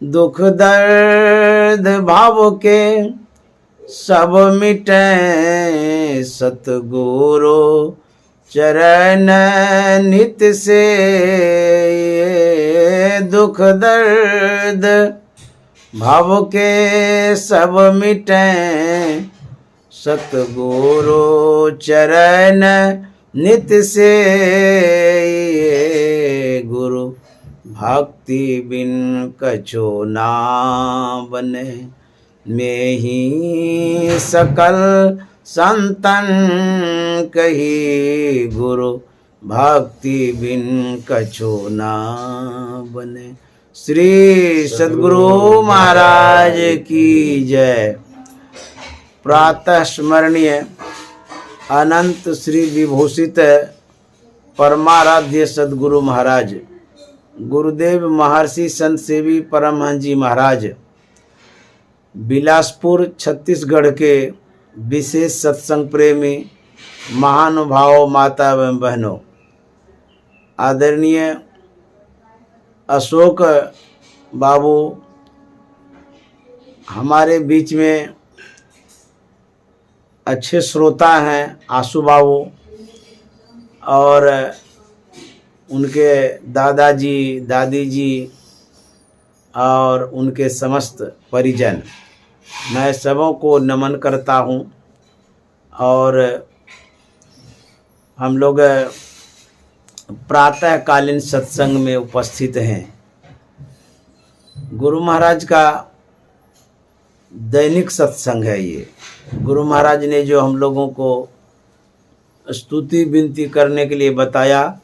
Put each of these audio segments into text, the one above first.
दुख दर्द भाव के सब मिटे सतगुरु चरण नित से। दुख दर्द भाव के सब मिटे सतगुरु चरण नित से। गुरु भक्ति बिन कछो ना बने, में ही सकल संतन कही। गुरु भक्ति बिन कछो ना बने। श्री सद्गुरु महाराज की जय। प्रातः स्मरणीय अनंत श्री विभूषित परमाराध्य सद्गुरु महाराज गुरुदेव महर्षि संत सेवी परमहंस जी महाराज बिलासपुर छत्तीसगढ़ के विशेष सत्संग प्रेमी महानुभावों, माता एवं बहनों, आदरणीय अशोक बाबू हमारे बीच में अच्छे श्रोता हैं, आशु बाबू, और उनके दादाजी, दादी जी और उनके समस्त परिजन, मैं सबों को नमन करता हूं। और हम लोग प्रातःकालीन सत्संग में उपस्थित हैं। गुरु महाराज का दैनिक सत्संग है ये। गुरु महाराज ने जो हम लोगों को स्तुति विनती करने के लिए बताया,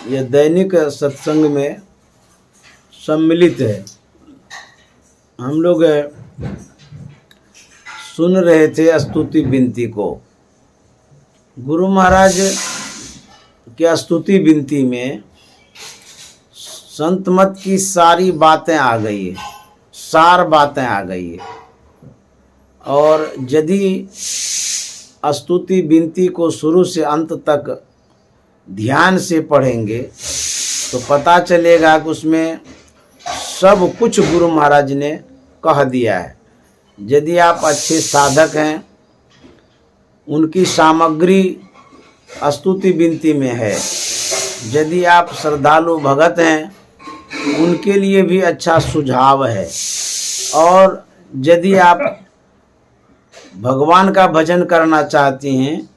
यह दैनिक सत्संग में सम्मिलित है। हम लोग सुन रहे थे स्तुति विनती को। गुरु महाराज की स्तुति विनती में संत मत की सारी बातें आ गई है, सार बातें आ गई है। और यदि स्तुति विनती को शुरू से अंत तक ध्यान से पढ़ेंगे तो पता चलेगा कि उसमें सब कुछ गुरु महाराज ने कह दिया है। यदि आप अच्छे साधक हैं, उनकी सामग्री स्तुति विनती में है। यदि आप श्रद्धालु भगत हैं, उनके लिए भी अच्छा सुझाव है। और यदि आप भगवान का भजन करना चाहती हैं,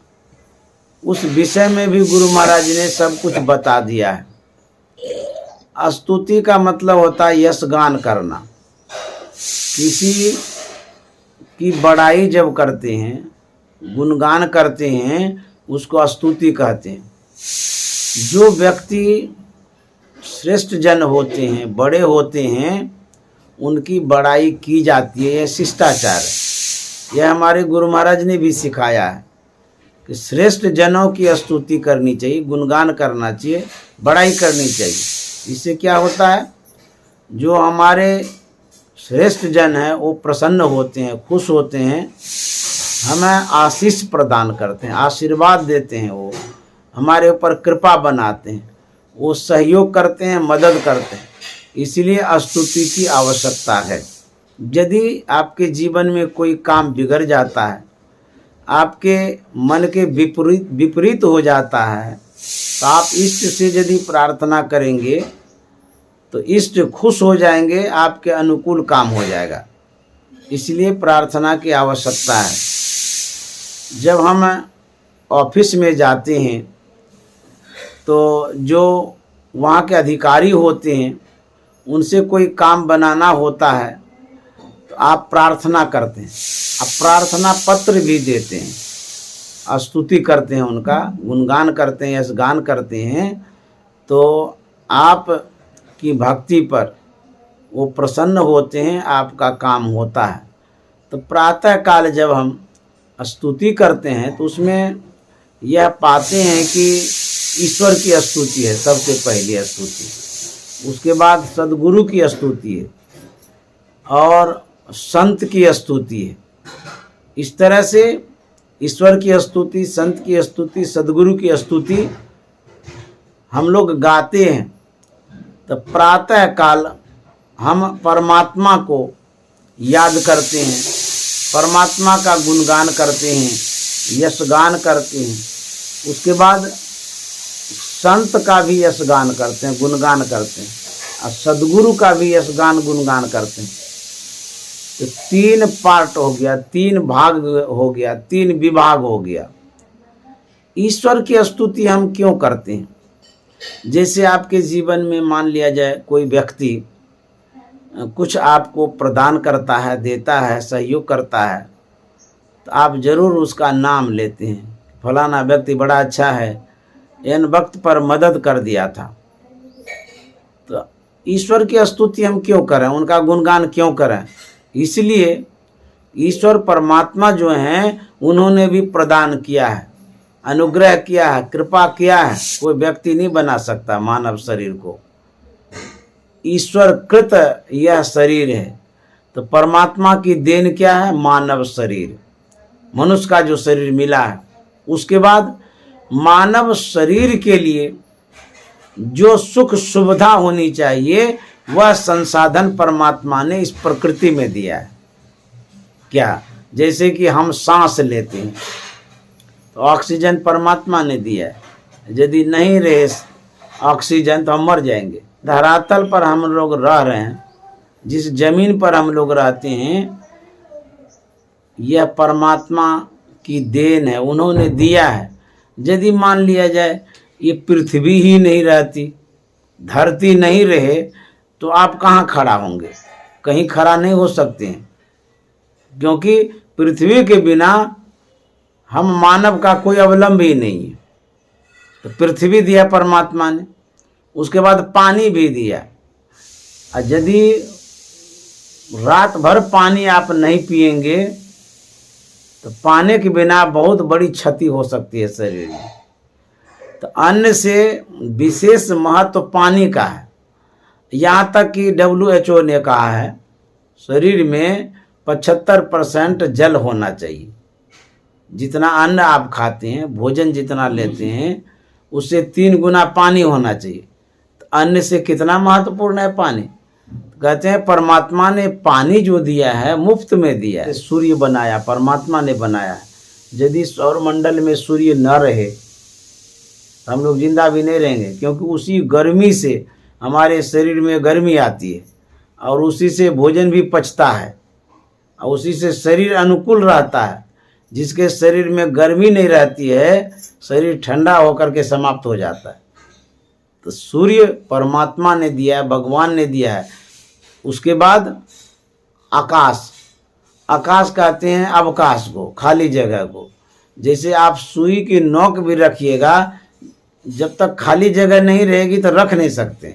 उस विषय में भी गुरु महाराज ने सब कुछ बता दिया है। स्तुति का मतलब होता है यश गान करना। किसी की बड़ाई जब करते हैं, गुणगान करते हैं, उसको स्तुति कहते हैं। जो व्यक्ति श्रेष्ठ जन होते हैं, बड़े होते हैं, उनकी बड़ाई की जाती है। यह शिष्टाचार है। यह हमारे गुरु महाराज ने भी सिखाया है कि श्रेष्ठ जनों की स्तुति करनी चाहिए, गुणगान करना चाहिए, बड़ाई करनी चाहिए। इससे क्या होता है, जो हमारे श्रेष्ठ जन हैं वो प्रसन्न होते हैं, खुश होते हैं, हमें आशीष प्रदान करते हैं, आशीर्वाद देते हैं, वो हमारे ऊपर कृपा बनाते हैं, वो सहयोग करते हैं, मदद करते हैं। इसलिए स्तुति की आवश्यकता है। यदि आपके जीवन में कोई काम बिगड़ जाता है, आपके मन के विपरीत हो जाता है, तो आप इष्ट से यदि प्रार्थना करेंगे तो इष्ट खुश हो जाएंगे, आपके अनुकूल काम हो जाएगा। इसलिए प्रार्थना की आवश्यकता है। जब हम ऑफिस में जाते हैं तो जो वहाँ के अधिकारी होते हैं, उनसे कोई काम बनाना होता है तो आप प्रार्थना करते हैं, आप प्रार्थना पत्र भी देते हैं, स्तुति करते हैं, उनका गुणगान करते हैं, यशगान करते हैं। तो आप की भक्ति पर वो प्रसन्न होते हैं, आपका काम होता है। तो प्रातः काल जब हम स्तुति करते हैं तो उसमें यह पाते हैं कि ईश्वर की स्तुति है सबसे पहली स्तुति, उसके बाद सद्गुरु की स्तुति है और संत की स्तुति है। इस तरह से ईश्वर की स्तुति, संत की स्तुति, सद्गुरु की स्तुति हम लोग गाते हैं। तो प्रातः काल हम परमात्मा को याद करते हैं, परमात्मा का गुणगान करते हैं, यशगान करते हैं, उसके बाद संत का भी यशगान करते हैं, गुणगान करते हैं, और सद्गुरु का भी यशगान गुणगान करते हैं। तो 3 पार्ट हो गया, 3 भाग हो गया, 3 विभाग हो गया। ईश्वर की स्तुति हम क्यों करते हैं? जैसे आपके जीवन में मान लिया जाए कोई व्यक्ति कुछ आपको प्रदान करता है, देता है, सहयोग करता है, तो आप जरूर उसका नाम लेते हैं, फलाना व्यक्ति बड़ा अच्छा है, इन वक्त पर मदद कर दिया था। तो ईश्वर की स्तुति हम क्यों करें, उनका गुणगान क्यों करें? इसलिए ईश्वर परमात्मा जो हैं उन्होंने भी प्रदान किया है, अनुग्रह किया है, कृपा किया है। कोई व्यक्ति नहीं बना सकता मानव शरीर को, ईश्वर कृत यह शरीर है। तो परमात्मा की देन क्या है? मानव शरीर, मनुष्य का जो शरीर मिला है। उसके बाद मानव शरीर के लिए जो सुख सुविधा होनी चाहिए वह संसाधन परमात्मा ने इस प्रकृति में दिया है। क्या? जैसे कि हम सांस लेते हैं तो ऑक्सीजन परमात्मा ने दिया है, यदि नहीं रहे ऑक्सीजन तो हम मर जाएंगे। धरातल पर हम लोग रह रहे हैं, जिस जमीन पर हम लोग रहते हैं, यह परमात्मा की देन है, उन्होंने दिया है। यदि मान लिया जाए ये पृथ्वी ही नहीं रहती, धरती नहीं रहे, तो आप कहाँ खड़ा होंगे? कहीं खड़ा नहीं हो सकते हैं, क्योंकि पृथ्वी के बिना हम मानव का कोई अवलंब ही नहीं है। तो पृथ्वी दिया परमात्मा ने, उसके बाद पानी भी दिया। और यदि रात भर पानी आप नहीं पिएंगे तो पानी के बिना बहुत बड़ी क्षति हो सकती है शरीर में। तो अन्न से विशेष महत्व पानी का है। यहाँ तक कि WHO ने कहा है शरीर में 75% जल होना चाहिए। जितना अन्न आप खाते हैं, भोजन जितना लेते हैं, उससे 3 गुना पानी होना चाहिए। तो अन्न से कितना महत्वपूर्ण है पानी? कहते हैं परमात्मा ने पानी जो दिया है मुफ्त में दिया है। सूर्य बनाया, परमात्मा ने बनाया है। यदि सौरमंडल में सूर्य न रहे तो हम लोग जिंदा भी नहीं रहेंगे, क्योंकि उसी गर्मी से हमारे शरीर में गर्मी आती है और उसी से भोजन भी पचता है और उसी से शरीर अनुकूल रहता है। जिसके शरीर में गर्मी नहीं रहती है, शरीर ठंडा होकर के समाप्त हो जाता है। तो सूर्य परमात्मा ने दिया है, भगवान ने दिया है। उसके बाद आकाश, आकाश कहते हैं अवकाश को, खाली जगह को। जैसे आप सुई की नोक भी रखिएगा, जब तक खाली जगह नहीं रहेगी तो रख नहीं सकते।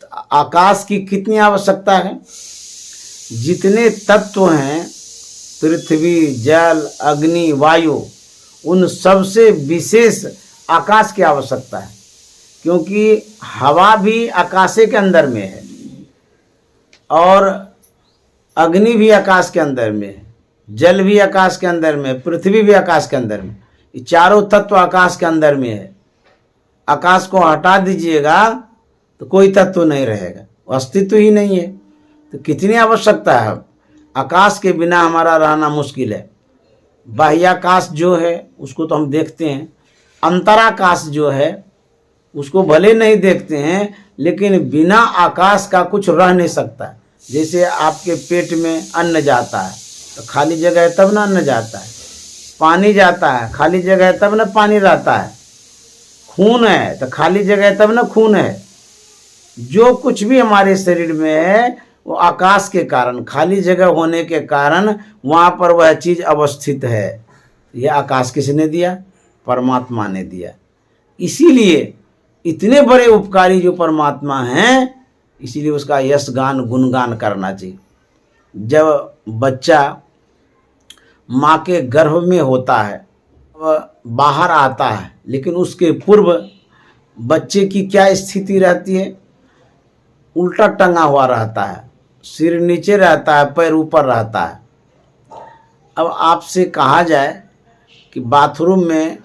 तो आकाश की कितनी आवश्यकता है? जितने तत्व हैं, पृथ्वी, जल, अग्नि, वायु, उन सबसे विशेष आकाश की आवश्यकता है, क्योंकि हवा भी आकाश के अंदर में है और अग्नि भी आकाश के अंदर में है, जल भी आकाश के अंदर में, पृथ्वी भी आकाश के अंदर में। ये चारों तत्व आकाश के अंदर में है। आकाश को हटा दीजिएगा तो कोई तत्व नहीं रहेगा, अस्तित्व ही नहीं है। तो कितनी आवश्यकता है? आकाश के बिना हमारा रहना मुश्किल है। बाह्याकाश जो है उसको तो हम देखते हैं, अंतराकाश जो है उसको भले नहीं देखते हैं, लेकिन बिना आकाश का कुछ रह नहीं सकता। जैसे आपके पेट में अन्न जाता है तो खाली जगह है तब ना अन्न जाता है, पानी जाता है खाली जगह है तब ना पानी रहता है, खून है तो खाली जगह है तब ना खून है। जो कुछ भी हमारे शरीर में है वो आकाश के कारण, खाली जगह होने के कारण वहाँ पर वह चीज़ अवस्थित है। यह आकाश किसने दिया? परमात्मा ने दिया। इसीलिए इतने बड़े उपकारी जो परमात्मा हैं, इसीलिए उसका यश गान गुणगान करना चाहिए। जब बच्चा माँ के गर्भ में होता है, वह बाहर आता है, लेकिन उसके पूर्व बच्चे की क्या स्थिति रहती है? उल्टा टंगा हुआ रहता है, सिर नीचे रहता है, पैर ऊपर रहता है। अब आपसे कहा जाए कि बाथरूम में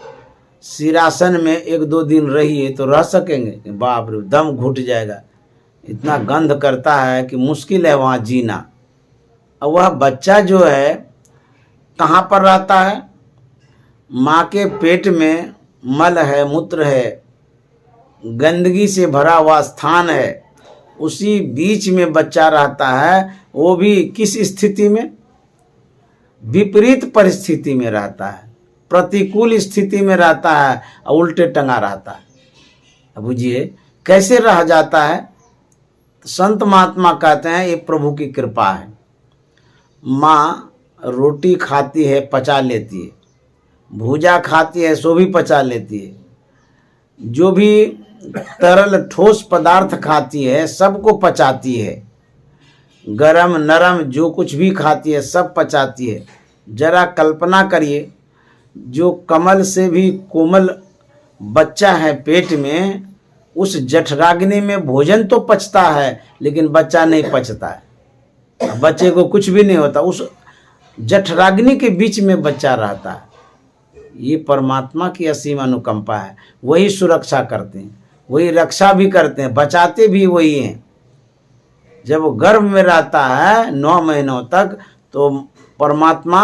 सिरासन में 1-2 दिन रहिए तो रह सकेंगे? बाप रे, दम घुट जाएगा। इतना गंध करता है कि मुश्किल है वहाँ जीना। और वह बच्चा जो है कहाँ पर रहता है? माँ के पेट में मल है, मूत्र है, गंदगी से भरा हुआ स्थान है, उसी बीच में बच्चा रहता है। वो भी किस स्थिति में? विपरीत परिस्थिति में रहता है, प्रतिकूल स्थिति में रहता है और उल्टे टंगा रहता है। अब बुझिए कैसे रह जाता है। संत महात्मा कहते हैं ये प्रभु की कृपा है। माँ रोटी खाती है, पचा लेती है, भूजा खाती है, सो भी पचा लेती है, जो भी तरल ठोस पदार्थ खाती है सबको पचाती है, गरम नरम जो कुछ भी खाती है सब पचाती है। जरा कल्पना करिए, जो कमल से भी कोमल बच्चा है पेट में, उस जठराग्नि में भोजन तो पचता है लेकिन बच्चा नहीं पचता है। बच्चे को कुछ भी नहीं होता, उस जठराग्नि के बीच में बच्चा रहता है। ये परमात्मा की असीम अनुकंपा है। वही सुरक्षा करते हैं, वही रक्षा भी करते हैं, बचाते भी वही हैं। जब वो गर्भ में रहता है 9 महीनों तक तो परमात्मा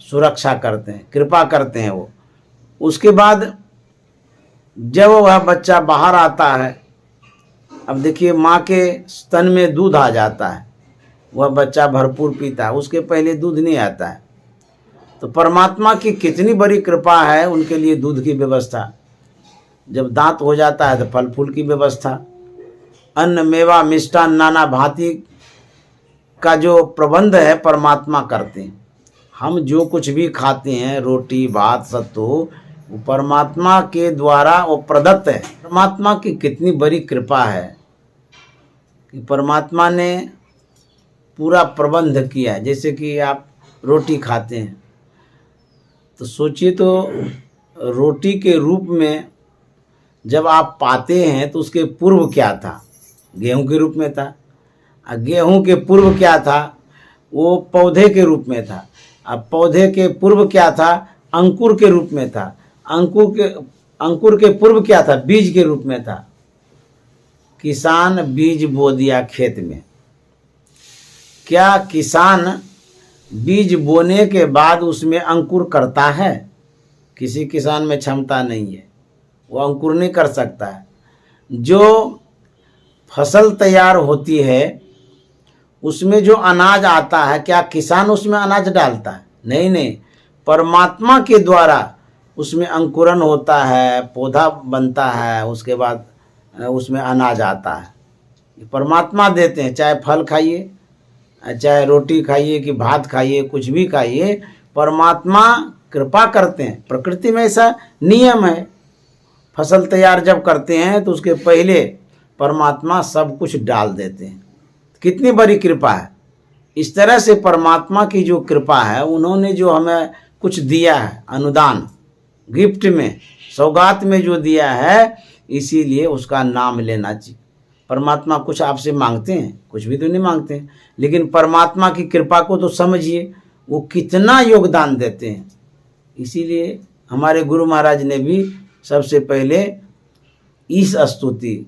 सुरक्षा करते हैं, कृपा करते हैं वो। उसके बाद जब वह बच्चा बाहर आता है, अब देखिए माँ के स्तन में दूध आ जाता है, वह बच्चा भरपूर पीता है, उसके पहले दूध नहीं आता है। तो परमात्मा की कितनी बड़ी कृपा है, उनके लिए दूध की व्यवस्था। जब दांत हो जाता है तो फल फूल की व्यवस्था, अन्न मेवा मिष्टान नाना भांति का जो प्रबंध है परमात्मा करते हैं। हम जो कुछ भी खाते हैं, रोटी भात सत्तू, वो परमात्मा के द्वारा वो प्रदत्त है। परमात्मा की कितनी बड़ी कृपा है कि परमात्मा ने पूरा प्रबंध किया है। जैसे कि आप रोटी खाते हैं तो सोचिए, तो रोटी के रूप में जब आप पाते हैं तो उसके पूर्व क्या था? गेहूं के रूप में था। गेहूं के पूर्व क्या था? वो पौधे के रूप में था। अब पौधे के पूर्व क्या था? अंकुर के रूप में था। अंकुर के पूर्व क्या था? बीज के रूप में था। किसान बीज बो दिया खेत में। क्या किसान बीज बोने के बाद उसमें अंकुर करता है? किसी किसान में क्षमता नहीं है, वो अंकुर नहीं कर सकता है। जो फसल तैयार होती है उसमें जो अनाज आता है, क्या किसान उसमें अनाज डालता है? नहीं नहीं, परमात्मा के द्वारा उसमें अंकुरन होता है, पौधा बनता है, उसके बाद उसमें अनाज आता है। परमात्मा देते हैं। चाहे फल खाइए, चाहे रोटी खाइए कि भात खाइए, कुछ भी खाइए, परमात्मा कृपा करते हैं। प्रकृति में ऐसा नियम है। फसल तैयार जब करते हैं तो उसके पहले परमात्मा सब कुछ डाल देते हैं। कितनी बड़ी कृपा है। इस तरह से परमात्मा की जो कृपा है, उन्होंने जो हमें कुछ दिया है, अनुदान गिफ्ट में, सौगात में जो दिया है, इसीलिए उसका नाम लेना चाहिए। परमात्मा कुछ आपसे मांगते हैं? कुछ भी तो नहीं मांगते हैं, लेकिन परमात्मा की कृपा को तो समझिए, वो कितना योगदान देते हैं। इसीलिए हमारे गुरु महाराज ने भी सबसे पहले इस स्तुति,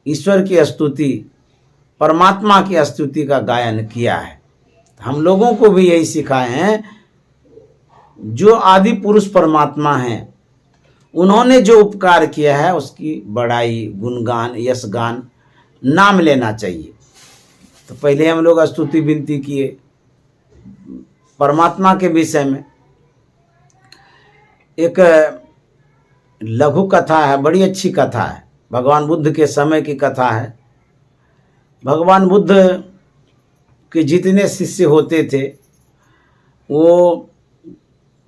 ईश्वर की स्तुति, परमात्मा की स्तुति का गायन किया है। हम लोगों को भी यही सिखाए हैं। जो आदि पुरुष परमात्मा हैं, उन्होंने जो उपकार किया है उसकी बड़ाई, गुणगान, यशगान, नाम लेना चाहिए। तो पहले हम लोग स्तुति विनती किए परमात्मा के विषय में। एक लघु कथा है, बड़ी अच्छी कथा है, भगवान बुद्ध के समय की कथा है। भगवान बुद्ध के जितने शिष्य होते थे वो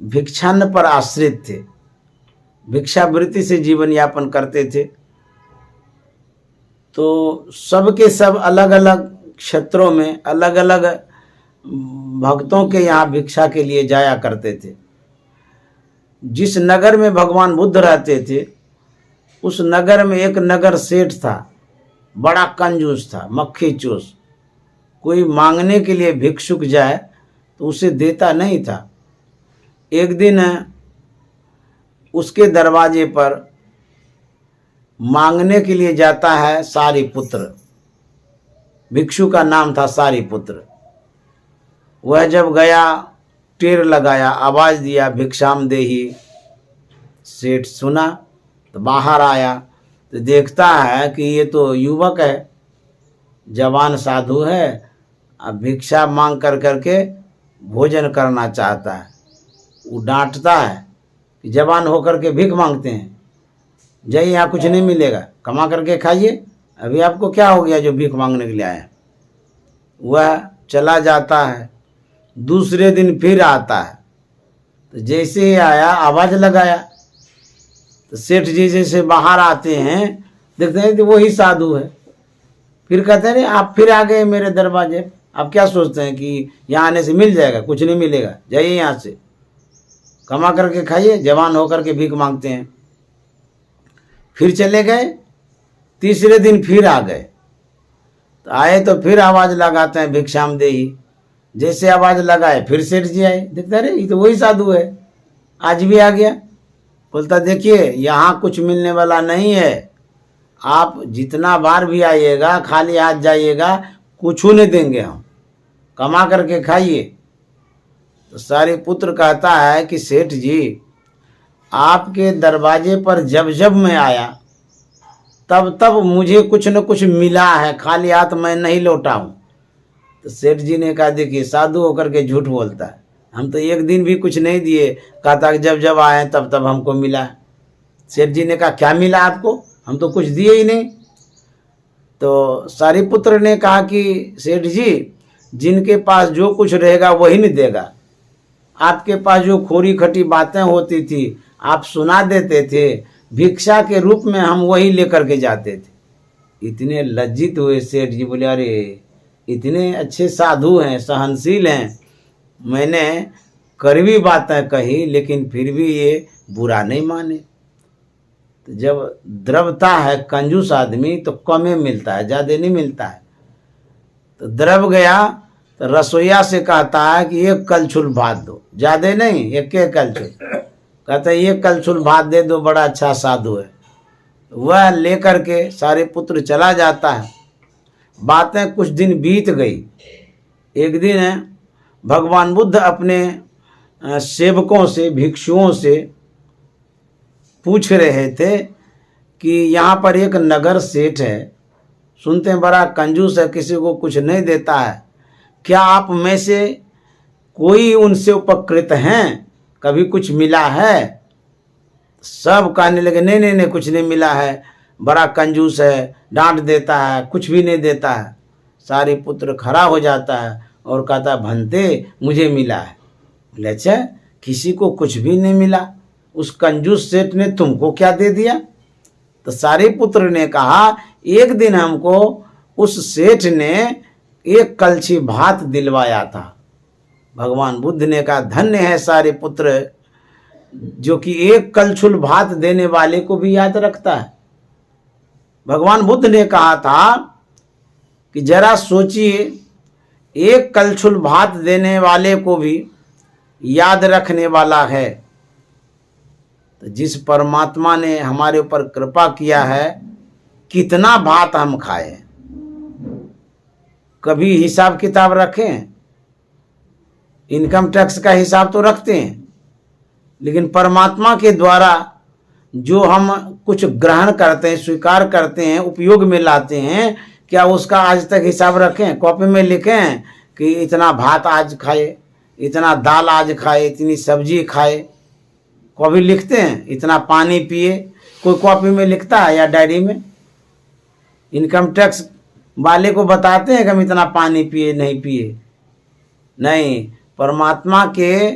भिक्षान्न पर आश्रित थे, भिक्षावृत्ति से जीवन यापन करते थे। तो सबके सब अलग अलग क्षेत्रों में अलग अलग भक्तों के यहाँ भिक्षा के लिए जाया करते थे। जिस नगर में भगवान बुद्ध रहते थे, उस नगर में एक नगर सेठ था, बड़ा कंजूस था, मक्खी चूस। कोई मांगने के लिए भिक्षुक जाए तो उसे देता नहीं था। एक दिन उसके दरवाजे पर मांगने के लिए जाता है सारी पुत्र। भिक्षु का नाम था सारिपुत्र। वह जब गया, टेर लगाया, आवाज़ दिया भिक्षाम देही। सेठ सुना तो बाहर आया तो देखता है कि ये तो युवक है, जवान साधु है, अब भिक्षा मांग कर करके भोजन करना चाहता है। वो डांटता है कि जवान होकर के भीख मांगते हैं, जाइए यहाँ कुछ नहीं मिलेगा, कमा करके खाइए, अभी आपको क्या हो गया जो भीख मांगने के लिए आए। वह चला जाता है। दूसरे दिन फिर आता है, तो जैसे ही आया आवाज़ लगाया तो सेठ जी जैसे बाहर आते हैं, देखते हैं तो वही साधु है। फिर कहते हैं आप फिर आ गए मेरे दरवाजे, आप क्या सोचते हैं कि यहाँ आने से मिल जाएगा? कुछ नहीं मिलेगा, जाइए यहाँ से, कमा करके खाइए, जवान होकर के भीख मांगते हैं। फिर चले गए। तीसरे दिन फिर आ गए, तो आए तो फिर आवाज़ लगाते हैं भिक्षाम देही। जैसे आवाज़ लगाए फिर सेठ जी आए, देखते अरे ये तो वही साधु है, आज भी आ गया। बोलता देखिए यहाँ कुछ मिलने वाला नहीं है, आप जितना बार भी आइएगा खाली हाथ जाइएगा, कुछ नहीं देंगे हम, कमा करके खाइए। तो सारिपुत्र कहता है कि सेठ जी, आपके दरवाजे पर जब जब मैं आया तब तब मुझे कुछ न कुछ मिला है, खाली हाथ मैं नहीं लौटा हूँ। तो सेठ जी ने कहा देखिए साधु होकर के झूठ बोलता है, हम तो एक दिन भी कुछ नहीं दिए, कहता कि जब जब आए तब तब हमको मिला। सेठ जी ने कहा क्या मिला आपको? हम तो कुछ दिए ही नहीं। तो सारिपुत्र ने कहा कि सेठ जी, जिनके पास जो कुछ रहेगा वही नहीं देगा, आपके पास जो खोरी खटी बातें होती थी आप सुना देते थे, भिक्षा के रूप में हम वही लेकर के जाते थे। इतने लज्जित हुए सेठ जी, बोले अरे इतने अच्छे साधु हैं, सहनशील हैं, मैंने कड़वी बातें कही लेकिन फिर भी ये बुरा नहीं माने। तो जब द्रवता है, कंजूस आदमी तो कमे मिलता है, ज़्यादा नहीं मिलता है। तो द्रव गया तो रसोईया से कहता है कि एक कलछुल भात दो, ज़्यादा नहीं, एक कलछुल। कहता है एक कलछुल भात दे दो, बड़ा अच्छा साधु है। वह लेकर के सारिपुत्र चला जाता है। बातें कुछ दिन बीत गई। एक दिन भगवान बुद्ध अपने सेवकों से, भिक्षुओं से पूछ रहे थे कि यहाँ पर एक नगर सेठ है, सुनते हैं बड़ा कंजूस है, किसी को कुछ नहीं देता है, क्या आप में से कोई उनसे उपकृत हैं, कभी कुछ मिला है? सब कहने लगे नहीं नहीं नहीं, कुछ नहीं मिला है, बड़ा कंजूस है, डांट देता है, कुछ भी नहीं देता है। सारिपुत्र खड़ा हो जाता है और कहता भंते मुझे मिला है। बोले अच्छा, किसी को कुछ भी नहीं मिला, उस कंजूस सेठ ने तुमको क्या दे दिया? तो सारिपुत्र ने कहा एक दिन हमको उस सेठ ने एक कलछी भात दिलवाया था। भगवान बुद्ध ने कहा धन्य है सारिपुत्र, जो कि एक कलछुल भात देने वाले को भी याद रखता है। भगवान बुद्ध ने कहा था कि जरा सोचिए, एक कलछुल भात देने वाले को भी याद रखने वाला है, तो जिस परमात्मा ने हमारे ऊपर कृपा किया है, कितना भात हम खाए, कभी हिसाब किताब रखें? इनकम टैक्स का हिसाब तो रखते हैं, लेकिन परमात्मा के द्वारा जो हम कुछ ग्रहण करते हैं, स्वीकार करते हैं, उपयोग में लाते हैं, क्या उसका आज तक हिसाब रखें? कॉपी में लिखें कि इतना भात आज खाए, इतना दाल आज खाए, इतनी सब्जी खाए, कॉपी लिखते हैं? इतना पानी पिए, कोई कॉपी में लिखता है या डायरी में? इनकम टैक्स वाले को बताते हैं कि हम इतना पानी पिए नहीं पिए? नहीं, परमात्मा के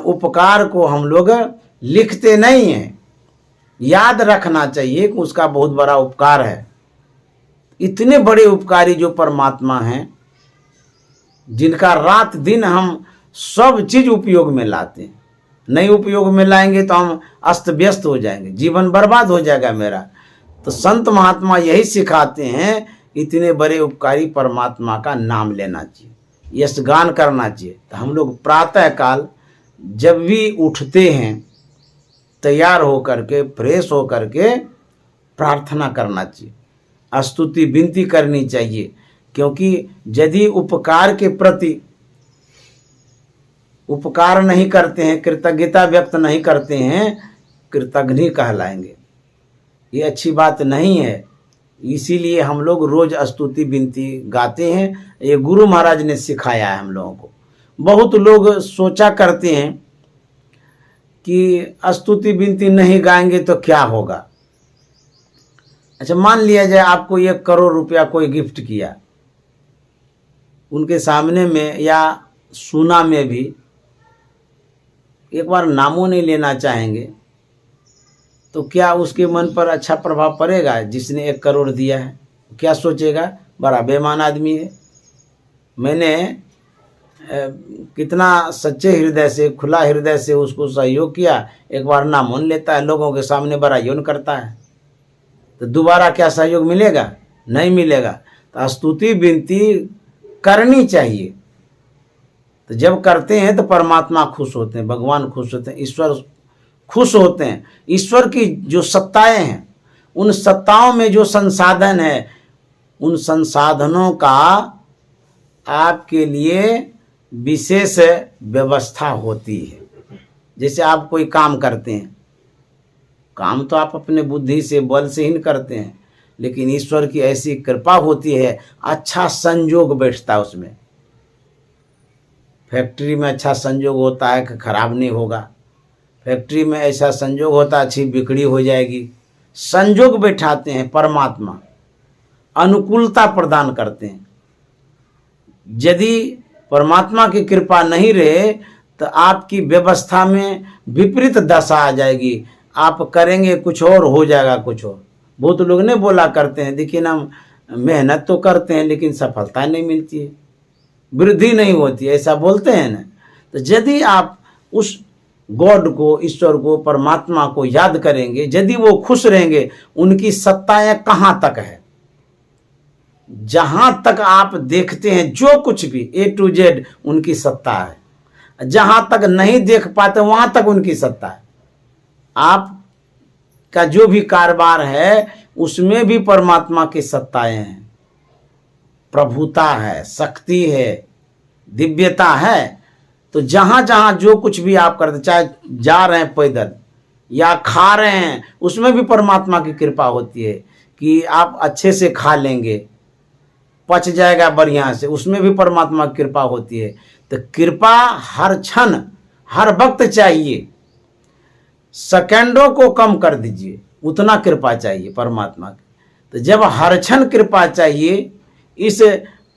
उपकार को हम लोग लिखते नहीं हैं। याद रखना चाहिए कि उसका बहुत बड़ा उपकार है। इतने बड़े उपकारी जो परमात्मा हैं, जिनका रात दिन हम सब चीज उपयोग में लाते हैं, नहीं उपयोग में लाएंगे तो हम अस्त व्यस्त हो जाएंगे, जीवन बर्बाद हो जाएगा मेरा। तो संत महात्मा यही सिखाते हैं, इतने बड़े उपकारी परमात्मा का नाम लेना चाहिए, यशगान करना चाहिए। तो हम लोग प्रातः काल जब भी उठते हैं, तैयार होकर के, फ्रेश होकर के प्रार्थना करना चाहिए, स्तुति विनती करनी चाहिए क्योंकि यदि उपकार के प्रति उपकार नहीं करते हैं, कृतज्ञता व्यक्त नहीं करते हैं, कृतघ्न कहलाएंगे। ये अच्छी बात नहीं है। इसीलिए हम लोग रोज स्तुति विनती गाते हैं। ये गुरु महाराज ने सिखाया है हम लोगों को। बहुत लोग सोचा करते हैं कि स्तुति विनती नहीं गाएंगे तो क्या होगा। अच्छा, मान लिया जाए आपको 1 करोड़ रुपया कोई गिफ्ट किया, उनके सामने में या सुना में भी एक बार नामों नहीं लेना चाहेंगे तो क्या उसके मन पर अच्छा प्रभाव पड़ेगा? जिसने 1 करोड़ दिया है क्या सोचेगा, बड़ा बेईमान आदमी है। मैंने कितना सच्चे हृदय से, खुला हृदय से उसको सहयोग किया, एक बार नामों लेता है, लोगों के सामने बड़ा यौन करता है, तो दोबारा क्या सहयोग मिलेगा? नहीं मिलेगा। तो स्तुति विनती करनी चाहिए। तो जब करते हैं तो परमात्मा खुश होते हैं, भगवान खुश होते हैं, ईश्वर खुश होते हैं। ईश्वर की जो सत्ताएं हैं, उन सत्ताओं में जो संसाधन है, उन संसाधनों का आपके लिए विशेष व्यवस्था होती है। जैसे आप कोई काम करते हैं, काम तो आप अपने बुद्धि से, बल से ही करते हैं, लेकिन ईश्वर की ऐसी कृपा होती है, अच्छा संयोग बैठता है उसमें। फैक्ट्री में अच्छा संयोग होता है कि खराब नहीं होगा, फैक्ट्री में ऐसा संयोग होता है अच्छी बिक्री हो जाएगी। संयोग बैठाते हैं परमात्मा, अनुकूलता प्रदान करते हैं। यदि परमात्मा की कृपा नहीं रहे तो आपकी व्यवस्था में विपरीत दशा आ जाएगी। आप करेंगे कुछ और, हो जाएगा कुछ और। बहुत लोग ने बोला करते हैं, देखिए ना, मेहनत तो करते हैं लेकिन सफलता नहीं मिलती है, वृद्धि नहीं होती है, ऐसा बोलते हैं ना। तो यदि आप उस गॉड को, ईश्वर को, परमात्मा को याद करेंगे, यदि वो खुश रहेंगे, उनकी सत्ताएं कहाँ तक है, जहां तक आप देखते हैं जो कुछ भी A to Z उनकी सत्ता है। जहां तक नहीं देख पाते वहां तक उनकी सत्ता है। आप का जो भी कारोबार है उसमें भी परमात्मा की सत्ताएं हैं, प्रभुता है, शक्ति है, दिव्यता है। तो जहां जहां जो कुछ भी आप करते, चाहे जा रहे हैं पैदल या खा रहे हैं, उसमें भी परमात्मा की कृपा होती है कि आप अच्छे से खा लेंगे, पच जाएगा बढ़िया से, उसमें भी परमात्मा की कृपा होती है। तो कृपा हर क्षण, हर वक्त चाहिए। सेकंडों को कम कर दीजिए, उतना कृपा चाहिए परमात्मा की। तो जब हर क्षण कृपा चाहिए इस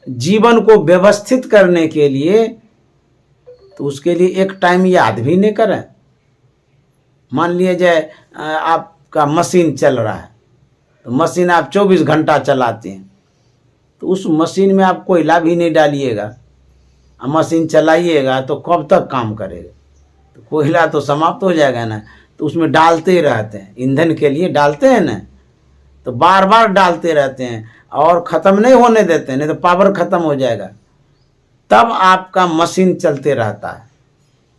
जीवन को व्यवस्थित करने के लिए, तो उसके लिए एक टाइम याद भी नहीं करें। मान लिया जाए आपका मशीन चल रहा है, तो मशीन आप 24 घंटा चलाते हैं, तो उस मशीन में आप कोयला भी नहीं डालिएगा, मशीन चलाइएगा तो कब तक काम करेगा? तो कोयला तो समाप्त हो जाएगा ना। तो उसमें डालते ही रहते हैं, ईंधन के लिए डालते हैं ना, तो बार बार डालते रहते हैं और ख़त्म नहीं होने देते, नहीं तो पावर ख़त्म हो जाएगा। तब आपका मशीन चलते रहता है,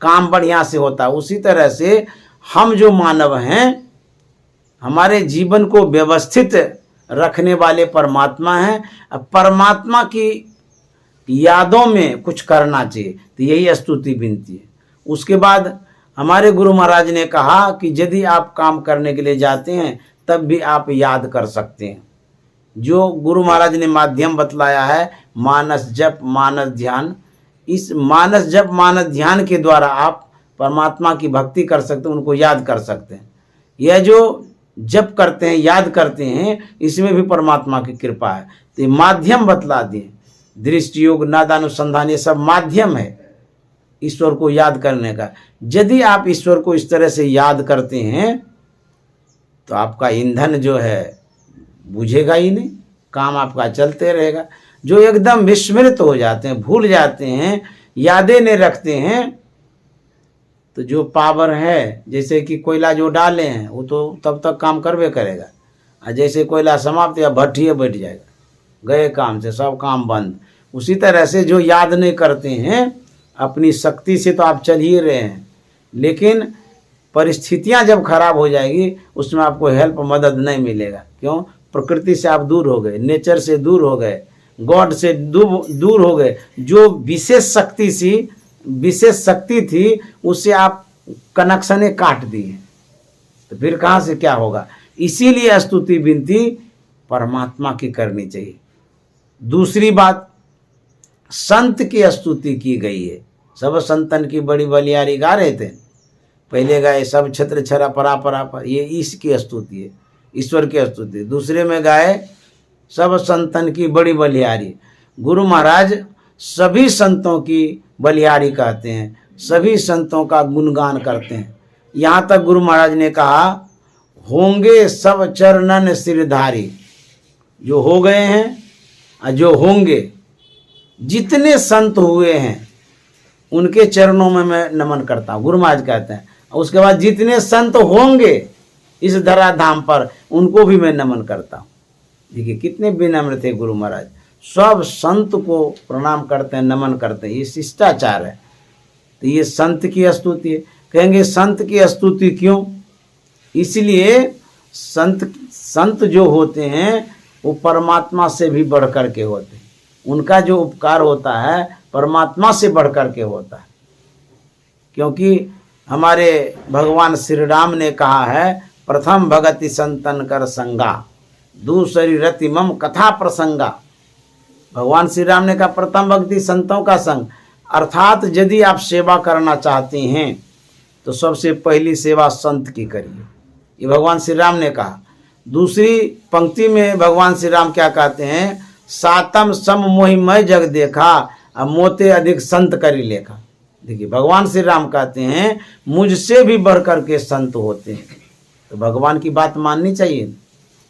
काम बढ़िया से होता है। उसी तरह से हम जो मानव हैं, हमारे जीवन को व्यवस्थित रखने वाले परमात्मा हैं। अब परमात्मा की यादों में कुछ करना चाहिए, तो यही स्तुति विनती है। उसके बाद हमारे गुरु महाराज ने कहा कि यदि आप काम करने के लिए जाते हैं तब भी आप याद कर सकते हैं। जो गुरु महाराज ने माध्यम बतलाया है, मानस जप, मानस ध्यान, इस मानस जप, मानस ध्यान के द्वारा आप परमात्मा की भक्ति कर सकते हैं, उनको याद कर सकते हैं। यह जो जप करते हैं, याद करते हैं, इसमें भी परमात्मा की कृपा है। तो माध्यम बतला दिए, दृष्टि योग, नादानुसंधान, ये सब माध्यम है ईश्वर को याद करने का। यदि आप ईश्वर को इस तरह से याद करते हैं तो आपका ईंधन जो है बुझेगा ही नहीं, काम आपका चलते रहेगा। जो एकदम विस्मृत हो जाते हैं, भूल जाते हैं, यादें नहीं रखते हैं, तो जो पावर है, जैसे कि कोयला जो डाले हैं वो तो तब तक काम करवे करेगा, और जैसे कोयला समाप्त या भट्टिए बैठ जाएगा, गए काम से, सब काम बंद। उसी तरह से जो याद नहीं करते हैं, अपनी शक्ति से तो आप चल ही रहे हैं, लेकिन परिस्थितियां जब खराब हो जाएगी उसमें आपको हेल्प, मदद नहीं मिलेगा। क्यों? प्रकृति से आप दूर हो गए, नेचर से दूर हो गए, गॉड से दूर हो गए। जो विशेष शक्ति थी उससे आप कनेक्शने काट दिए, तो फिर कहाँ से क्या होगा। इसीलिए स्तुति विनती परमात्मा की करनी चाहिए। दूसरी बात, संत की स्तुति की गई है। सब संतन की बड़ी बलियारी गा रहे थे, पहले गाए सब छत्र छरा परा परा पर, ये इसकी स्तुति है, ईश्वर की स्तुति। दूसरे में गाए सब संतन की बड़ी बलिहारी। गुरु महाराज सभी संतों की बलिहारी कहते हैं, सभी संतों का गुणगान करते हैं। यहाँ तक गुरु महाराज ने कहा होंगे सब चरणन सिरधारी, जो हो गए हैं और जो होंगे, जितने संत हुए हैं उनके चरणों में मैं नमन करता हूँ, गुरु महाराज कहते हैं। उसके बाद जितने संत होंगे इस धराधाम पर उनको भी मैं नमन करता हूँ। देखिए कितने विनम्र थे गुरु महाराज, सब संत को प्रणाम करते हैं, नमन करते हैं, ये शिष्टाचार है। तो ये संत की स्तुति है। कहेंगे संत की स्तुति क्यों? इसलिए संत जो होते हैं वो परमात्मा से भी बढ़ कर के होते हैं। उनका जो उपकार होता है परमात्मा से बढ़ कर के होता है। क्योंकि हमारे भगवान श्री राम ने कहा है प्रथम भगति संतन कर संगा, दूसरी रति मम कथा प्रसंगा। भगवान श्री राम ने कहा प्रथम भक्ति संतों का संग, अर्थात यदि आप सेवा करना चाहते हैं तो सबसे पहली सेवा संत की करिए, ये भगवान श्री राम ने कहा। दूसरी पंक्ति में भगवान श्री राम क्या कहते हैं, सातम सम मोहि मैं जग देखा, अब मोते अधिक संत करी लेखा। देखिए भगवान श्री राम कहते हैं मुझसे भी बढ़कर के संत होते हैं, तो भगवान की बात माननी चाहिए।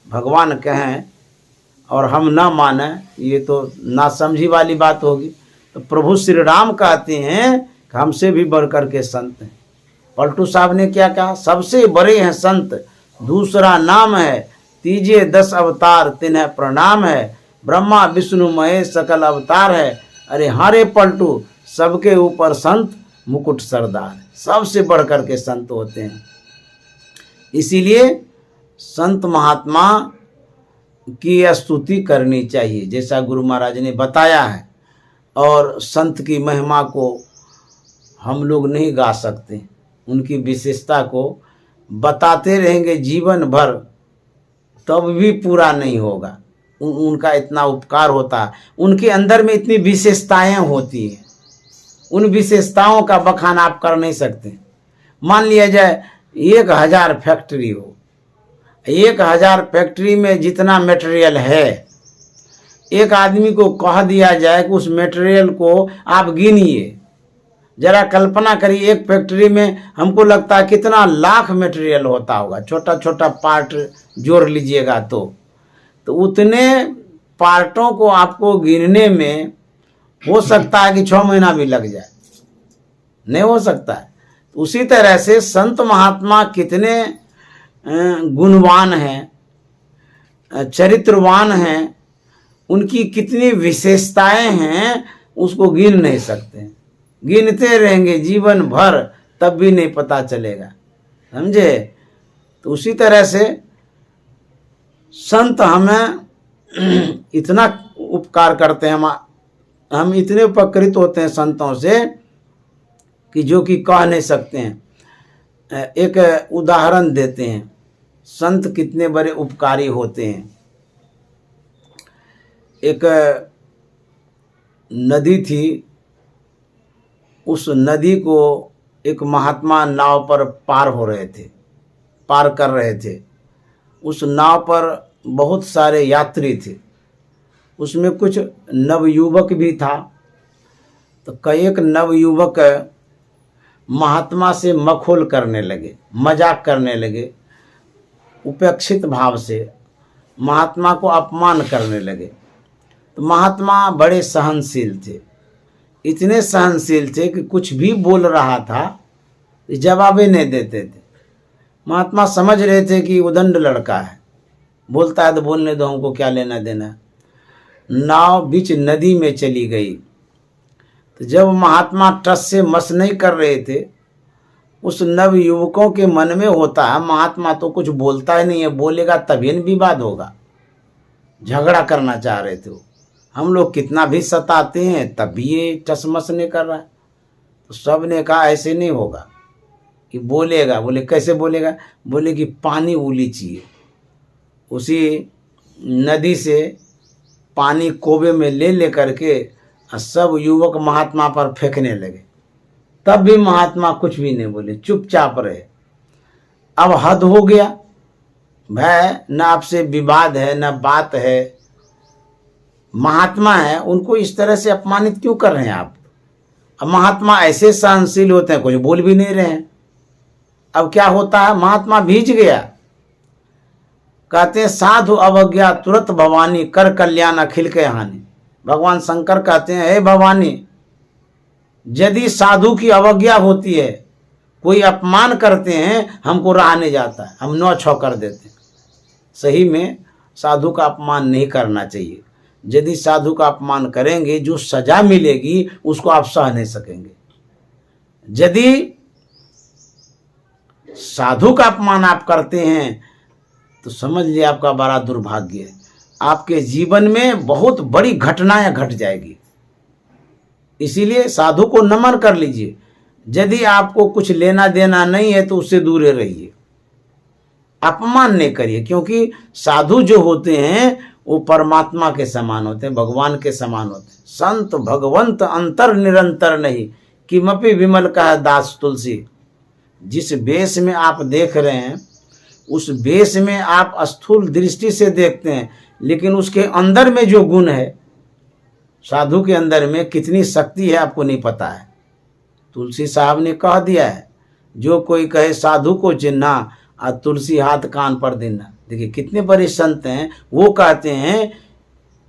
भगवान कहें और हम ना माने ये तो नासमझी वाली बात होगी। तो प्रभु श्री राम कहते हैं कि हमसे भी बढ़कर के संत हैं। पलटू साहब ने क्या कहा, सबसे बड़े हैं संत, दूसरा नाम है, तीजे 10 अवतार तिन्हें प्रणाम है, ब्रह्मा विष्णु महेश सकल अवतार है। अरे हारे पलटू, सबके ऊपर संत मुकुट सरदार, सबसे बढ़कर के संत होते हैं। इसीलिए संत महात्मा की स्तुति करनी चाहिए जैसा गुरु महाराज ने बताया है। और संत की महिमा को हम लोग नहीं गा सकते, उनकी विशेषता को बताते रहेंगे जीवन भर तब भी पूरा नहीं होगा। उनका इतना उपकार होता है, उनके अंदर में इतनी विशेषताएं होती हैं, उन विशेषताओं का बखान आप कर नहीं सकते। मान लिया जाए 1000 फैक्ट्री हो, 1000 फैक्ट्री में जितना मटेरियल है, एक आदमी को कह दिया जाए कि उस मटेरियल को आप गिनिए, जरा कल्पना करिए एक फैक्ट्री में हमको लगता है कितना लाख मटेरियल होता होगा, छोटा छोटा पार्ट जोड़ लीजिएगा तो उतने पार्टों को आपको गिनने में हो सकता है कि 6 महीना भी लग जाए, नहीं हो सकता है। उसी तरह से संत महात्मा कितने गुणवान हैं, चरित्रवान हैं, उनकी कितनी विशेषताएं हैं, उसको गिन नहीं सकते। गिनते रहेंगे जीवन भर तब भी नहीं पता चलेगा, समझे। तो उसी तरह से संत हमें इतना उपकार करते हैं, हम इतने उपकृत होते हैं संतों से कि जो कि कह नहीं सकते हैं। एक उदाहरण देते हैं, संत कितने बड़े उपकारी होते हैं। एक नदी थी, उस नदी को एक महात्मा नाव पर पार कर रहे थे। उस नाव पर बहुत सारे यात्री थे, उसमें कुछ नवयुवक भी था। तो कई एक नवयुवक महात्मा से मखौल करने लगे, मजाक करने लगे, उपेक्षित भाव से महात्मा को अपमान करने लगे। तो महात्मा बड़े सहनशील थे, इतने सहनशील थे कि कुछ भी बोल रहा था जवाब ही नहीं देते थे। महात्मा समझ रहे थे कि उदंड लड़का है, बोलता है तो बोलने दो, हमको क्या लेना देना। नाव बीच नदी में चली गई। तो जब महात्मा टस से मस नहीं कर रहे थे, उस नव युवकों के मन में होता है महात्मा तो कुछ बोलता ही नहीं है, बोलेगा तभी विवाद होगा, झगड़ा करना चाह रहे थे वो। हम लोग कितना भी सताते हैं तब भी ये टसमस नहीं कर रहा है। तो सब ने कहा ऐसे नहीं होगा कि बोलेगा। बोले कैसे बोलेगा? बोले कि पानी उली चाहिए। उसी नदी से पानी कोबे में ले करके सब युवक महात्मा पर फेंकने लगे। तब भी महात्मा कुछ भी नहीं बोले, चुपचाप रहे। अब हद हो गया भाई, न आपसे विवाद है न बात है, महात्मा है, उनको इस तरह से अपमानित क्यों कर रहे हैं आप? अब महात्मा ऐसे सहनशील होते हैं, कुछ बोल भी नहीं रहे हैं। अब क्या होता है, महात्मा भीज गया। कहते हैं साधु अवज्ञा तुरंत भवानी कर कल्याण अखिल के हानि। भगवान शंकर कहते हैं हे भवानी, यदि साधु की अवज्ञा होती है, कोई अपमान करते हैं, हमको रहा नहीं जाता है, हम 9-6 कर देते हैं। सही में साधु का अपमान नहीं करना चाहिए। यदि साधु का अपमान करेंगे, जो सजा मिलेगी उसको आप सह नहीं सकेंगे। यदि साधु का अपमान आप करते हैं तो समझ लिया आपका बड़ा दुर्भाग्य है। आपके जीवन में बहुत बड़ी घटनाएं घट जाएगी। इसीलिए साधु को नमन कर लीजिए। यदि आपको कुछ लेना देना नहीं है तो उससे दूर रहिए, अपमान नहीं करिए। क्योंकि साधु जो होते हैं वो परमात्मा के समान होते हैं, भगवान के समान होते हैं। संत भगवंत अंतर निरंतर नहीं, किमपि विमल का दास तुलसी। जिस वेश में आप देख रहे हैं उस वेश में आप स्थूल दृष्टि से देखते हैं, लेकिन उसके अंदर में जो गुण है, साधु के अंदर में कितनी शक्ति है आपको नहीं पता है। तुलसी साहब ने कह दिया है, जो कोई कहे साधु को चिन्ना और तुलसी हाथ कान पर देना। देखिए कितने बड़े संत हैं, वो कहते हैं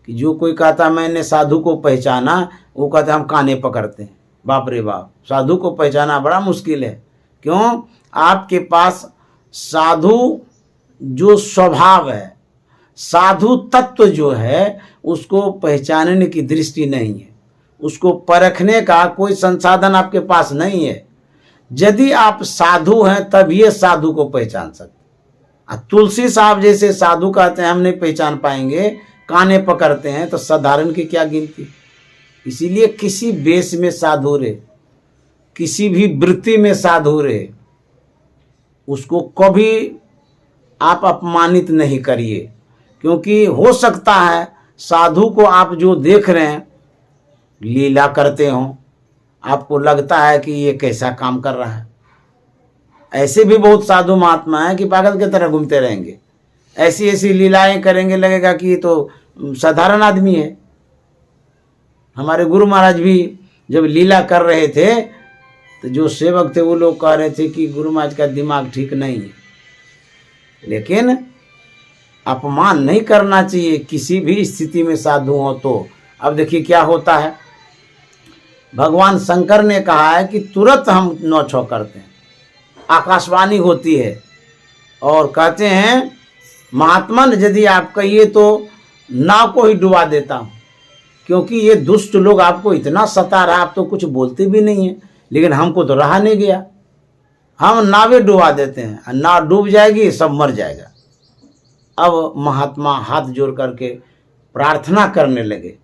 कि जो कोई कहता मैंने साधु को पहचाना, वो कहते हम काने पकड़ते हैं। बाप रे बाप, साधु को पहचाना बड़ा मुश्किल है। क्यों? आपके पास साधु जो स्वभाव है, साधु तत्व जो है, उसको पहचानने की दृष्टि नहीं है, उसको परखने का कोई संसाधन आपके पास नहीं है। यदि आप साधु हैं तब ये साधु को पहचान सकते। तुलसी साहब जैसे साधु कहते हैं हम नहीं पहचान पाएंगे, काने पकड़ते हैं, तो साधारण की क्या गिनती। इसीलिए किसी वेश में साधु रहे, किसी भी वृत्ति में साधु रहे, उसको कभी आप अपमानित नहीं करिए। क्योंकि हो सकता है साधु को आप जो देख रहे हैं लीला करते हो, आपको लगता है कि ये कैसा काम कर रहा है। ऐसे भी बहुत साधु महात्मा हैं कि पागल की तरह घूमते रहेंगे, ऐसी ऐसी लीलाएं करेंगे, लगेगा कि ये तो साधारण आदमी है। हमारे गुरु महाराज भी जब लीला कर रहे थे तो जो सेवक थे वो लोग कह रहे थे कि गुरु महाराज का दिमाग ठीक नहीं है। लेकिन अपमान नहीं करना चाहिए किसी भी स्थिति में साधु हो तो। अब देखिए क्या होता है, भगवान शंकर ने कहा है कि तुरंत हम 9-6 करते हैं। आकाशवाणी होती है और कहते हैं महात्मन यदि आप कहिए तो नाव को ही डुबा देता हूँ, क्योंकि ये दुष्ट लोग आपको इतना सता रहा, आप तो कुछ बोलते भी नहीं है, लेकिन हमको तो रहा नहीं गया, हम नावें डुबा देते हैं, नाव डूब जाएगी, सब मर जाएगा। अब महात्मा हाथ जोड़ करके प्रार्थना करने लगे।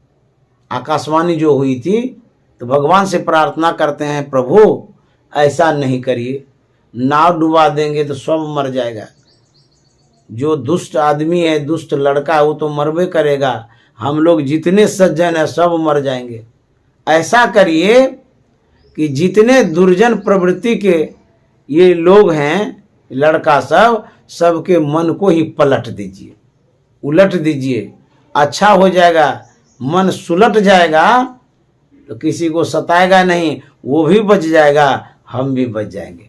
आकाशवाणी जो हुई थी तो भगवान से प्रार्थना करते हैं, प्रभु ऐसा नहीं करिए, नाव डुबा देंगे तो सब मर जाएगा। जो दुष्ट आदमी है, दुष्ट लड़का है, वो तो मरबे करेगा, हम लोग जितने सज्जन हैं सब मर जाएंगे। ऐसा करिए कि जितने दुर्जन प्रवृत्ति के ये लोग हैं, लड़का सबके मन को ही पलट दीजिए, उलट दीजिए, अच्छा हो जाएगा। मन सुलट जाएगा तो किसी को सताएगा नहीं, वो भी बच जाएगा, हम भी बच जाएंगे।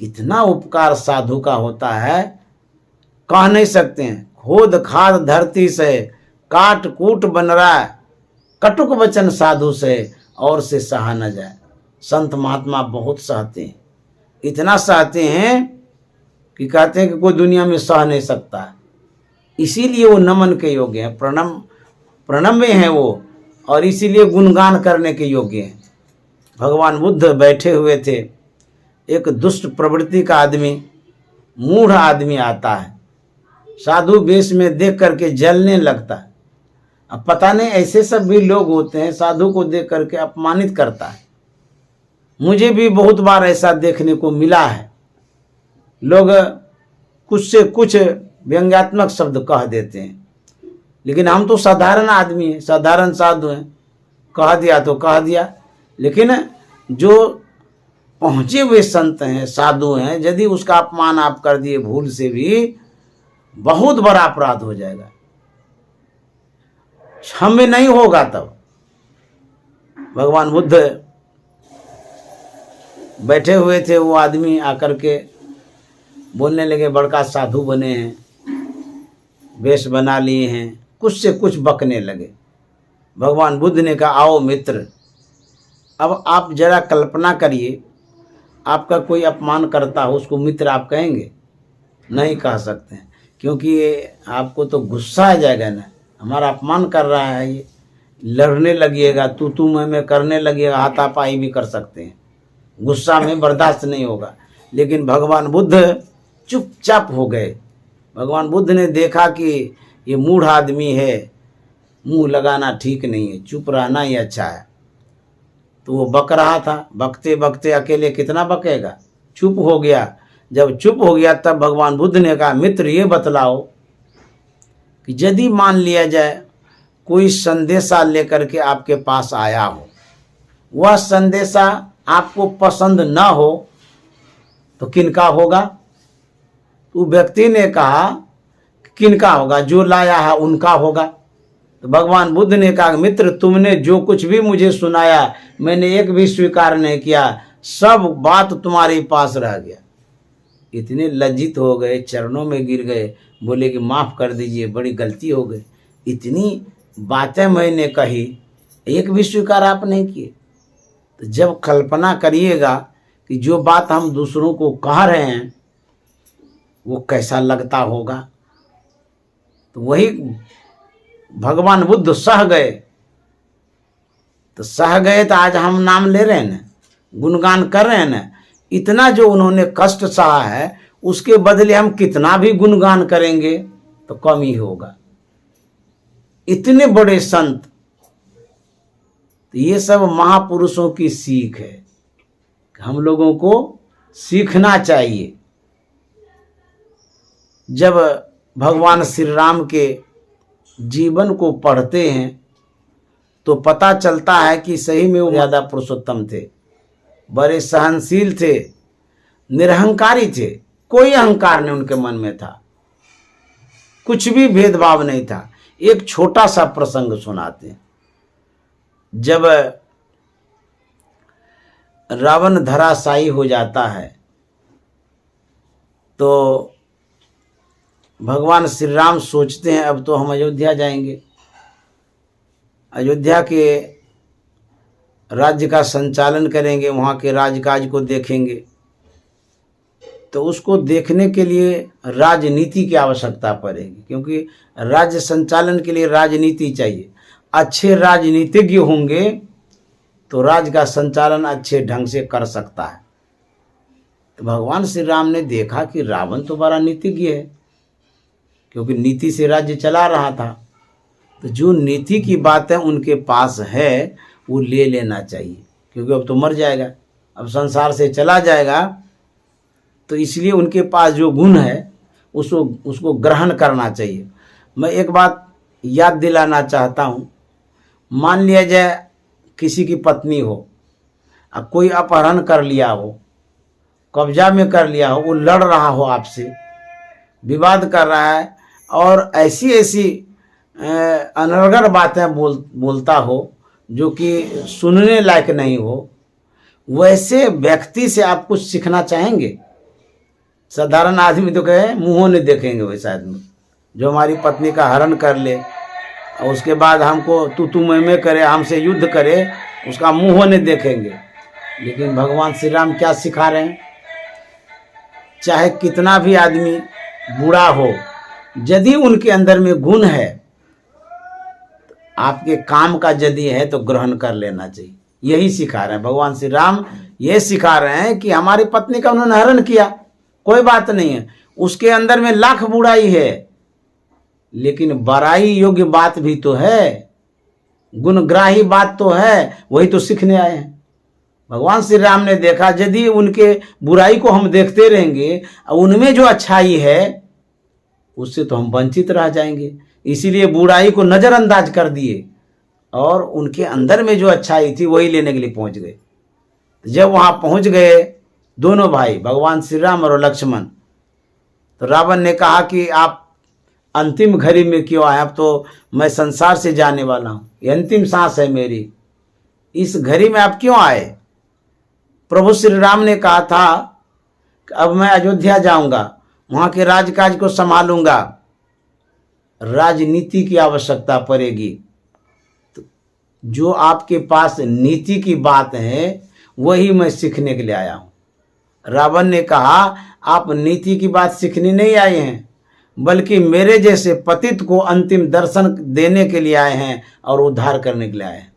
कितना उपकार साधु का होता है, कह नहीं सकते हैं। खोद खाद धरती से काट कूट बन रहा है, कटुक वचन साधु से और से सहा न जाए। संत महात्मा बहुत सहते हैं, इतना सहते हैं कि कहते हैं कि कोई दुनिया में सह नहीं सकता। इसीलिए वो नमन के योग्य हैं, प्रणम्य हैं वो, और इसीलिए गुणगान करने के योग्य हैं। भगवान बुद्ध बैठे हुए थे, एक दुष्ट प्रवृत्ति का आदमी, मूढ़ आदमी आता है, साधु वेश में देख करके जलने लगता है। अब पता नहीं ऐसे सब भी लोग होते हैं, साधु को देख करके अपमानित करता है। मुझे भी बहुत बार ऐसा देखने को मिला है। लोग कुछ से कुछ व्यंग्यात्मक शब्द कह देते हैं, लेकिन हम तो साधारण आदमी हैं, साधारण साधु हैं, कह दिया तो कह दिया। लेकिन जो पहुंचे हुए संत हैं, साधु हैं, यदि उसका अपमान आप कर दिए भूल से भी, बहुत बड़ा अपराध हो जाएगा। हमें नहीं होगा तब। भगवान बुद्ध बैठे हुए थे, वो आदमी आकर के बोलने लगे, बड़का साधु बने हैं, वेश बना लिए हैं, कुछ से कुछ बकने लगे। भगवान बुद्ध ने कहा, आओ मित्र। अब आप जरा कल्पना करिए, आपका कोई अपमान करता हो, उसको मित्र आप कहेंगे? नहीं कह सकते हैं, क्योंकि आपको तो गुस्सा आ जाएगा ना, हमारा अपमान कर रहा है, ये लड़ने लगिएगा, तू मैं करने लगिएगा, हाथापाई भी कर सकते हैं, गुस्सा में बर्दाश्त नहीं होगा। लेकिन भगवान बुद्ध चुपचाप हो गए। भगवान बुद्ध ने देखा कि ये मूढ़ आदमी है, मुंह लगाना ठीक नहीं है, चुप रहना ही अच्छा है। तो वो बक रहा था, बकते बकते अकेले कितना बकेगा, चुप हो गया। जब चुप हो गया तब भगवान बुद्ध ने कहा, मित्र ये बतलाओ कि यदि मान लिया जाए कोई संदेशा लेकर के आपके पास आया हो, वह संदेशा आपको पसंद न हो तो किनका होगा? तो व्यक्ति ने कहा, किनका होगा? जो लाया है उनका होगा। तो भगवान बुद्ध ने कहा, मित्र तुमने जो कुछ भी मुझे सुनाया, मैंने एक भी स्वीकार नहीं किया, सब बात तुम्हारे पास रह गया। इतने लज्जित हो गए, चरणों में गिर गए, बोले कि माफ़ कर दीजिए, बड़ी गलती हो गई, इतनी बातें मैंने कही, एक भी स्वीकार आप नहीं किए। तो जब कल्पना करिएगा कि जो बात हम दूसरों को कह रहे हैं वो कैसा लगता होगा। तो वही भगवान बुद्ध सह गए। तो सह गए तो आज हम नाम ले रहे हैं ना, गुणगान कर रहे हैं ना। इतना जो उन्होंने कष्ट सहा है, उसके बदले हम कितना भी गुणगान करेंगे तो कम ही होगा। इतने बड़े संत, तो ये सब महापुरुषों की सीख है, हम लोगों को सीखना चाहिए। जब भगवान श्री राम के जीवन को पढ़ते हैं तो पता चलता है कि सही में वो ज़्यादा पुरुषोत्तम थे, बड़े सहनशील थे, निरहंकारी थे, कोई अहंकार नहीं उनके मन में था, कुछ भी भेदभाव नहीं था। एक छोटा सा प्रसंग सुनाते हैं। जब रावण धराशायी हो जाता है तो भगवान श्री राम सोचते हैं, अब तो हम अयोध्या जाएंगे, अयोध्या के राज्य का संचालन करेंगे, वहाँ के राजकाज को देखेंगे। तो उसको देखने के लिए राजनीति की आवश्यकता पड़ेगी, क्योंकि राज्य संचालन के लिए राजनीति चाहिए। अच्छे राजनीतिज्ञ होंगे तो राज्य का संचालन अच्छे ढंग से कर सकता है। तो भगवान श्री राम ने देखा कि रावण तो बड़ा नीतिज्ञ है, क्योंकि नीति से राज्य चला रहा था। तो जो नीति की बातें उनके पास है वो ले लेना चाहिए, क्योंकि अब तो मर जाएगा, अब संसार से चला जाएगा। तो इसलिए उनके पास जो गुण है उसको ग्रहण करना चाहिए। मैं एक बात याद दिलाना चाहता हूँ। मान लिया जाए किसी की पत्नी हो, अब कोई अपहरण कर लिया हो, कब्जा में कर लिया हो, वो लड़ रहा हो आपसे, विवाद कर रहा है और ऐसी ऐसी अनर्गल बातें बोलता हो जो कि सुनने लायक नहीं हो, वैसे व्यक्ति से आप कुछ सीखना चाहेंगे? साधारण आदमी तो कहे मुंहों नहीं देखेंगे वैसा आदमी जो हमारी पत्नी का हरण कर ले और उसके बाद हमको तू मैं करे, हमसे युद्ध करे, उसका मुंहों नहीं देखेंगे। लेकिन भगवान श्री राम क्या सिखा रहे हैं? चाहे कितना भी आदमी बुरा हो, यदि उनके अंदर में गुण है, आपके काम का यदि है तो ग्रहण कर लेना चाहिए। यही सिखा रहे हैं भगवान श्री राम। ये सिखा रहे हैं कि हमारी पत्नी का उन्होंने हरण किया, कोई बात नहीं है, उसके अंदर में लाख बुराई है, लेकिन बड़ाई योग्य बात भी तो है, गुणग्राही बात तो है, वही तो सीखने आए हैं। भगवान श्री राम ने देखा यदि उनके बुराई को हम देखते रहेंगे, उनमें जो अच्छाई है उससे तो हम वंचित रह जाएंगे, इसीलिए बुराई को नजरअंदाज कर दिए और उनके अंदर में जो अच्छाई थी वही लेने के लिए पहुंच गए। जब वहां पहुंच गए दोनों भाई, भगवान श्री राम और लक्ष्मण, तो रावण ने कहा कि आप अंतिम घड़ी में क्यों आए? अब तो मैं संसार से जाने वाला हूं, ये अंतिम सांस है मेरी, इस घड़ी में आप क्यों आए? प्रभु श्री राम ने कहा था कि अब मैं अयोध्या जाऊंगा, वहां के राजकाज को संभालूंगा, राजनीति की आवश्यकता पड़ेगी। तो जो आपके पास नीति की बात है वही मैं सीखने के लिए आया हूं। रावण ने कहा आप नीति की बात सीखने नहीं आए हैं, बल्कि मेरे जैसे पतित को अंतिम दर्शन देने के लिए आए हैं और उद्धार करने के लिए आए हैं।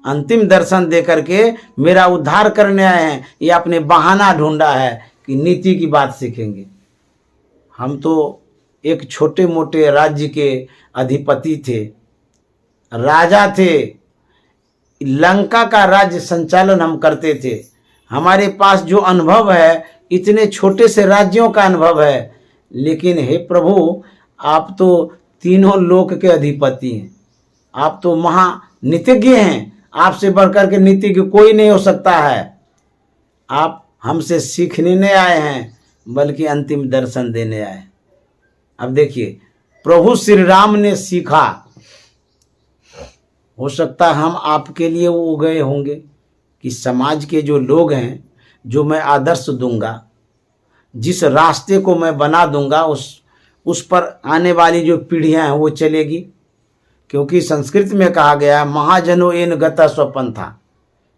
अंतिम दर्शन दे करके मेरा उद्धार करने आए हैं, ये आपने बहाना ढूंढा है कि नीति की बात सीखेंगे। हम तो एक छोटे मोटे राज्य के अधिपति थे, राजा थे, लंका का राज्य संचालन हम करते थे। हमारे पास जो अनुभव है इतने छोटे से राज्यों का अनुभव है, लेकिन हे प्रभु आप तो तीनों लोक के अधिपति हैं, आप तो महानीतिज्ञ हैं, आपसे बढ़कर के नीतिज्ञ कोई नहीं हो सकता है। आप हमसे सीखने नहीं आए हैं बल्कि अंतिम दर्शन देने आए। अब देखिए प्रभु श्री राम ने सीखा, हो सकता है हम आपके लिए वो गए होंगे कि समाज के जो लोग हैं, जो मैं आदर्श दूंगा, जिस रास्ते को मैं बना दूंगा उस पर आने वाली जो पीढ़ियां हैं वो चलेगी। क्योंकि संस्कृत में कहा गया महाजनो एन गता स्वपंथा,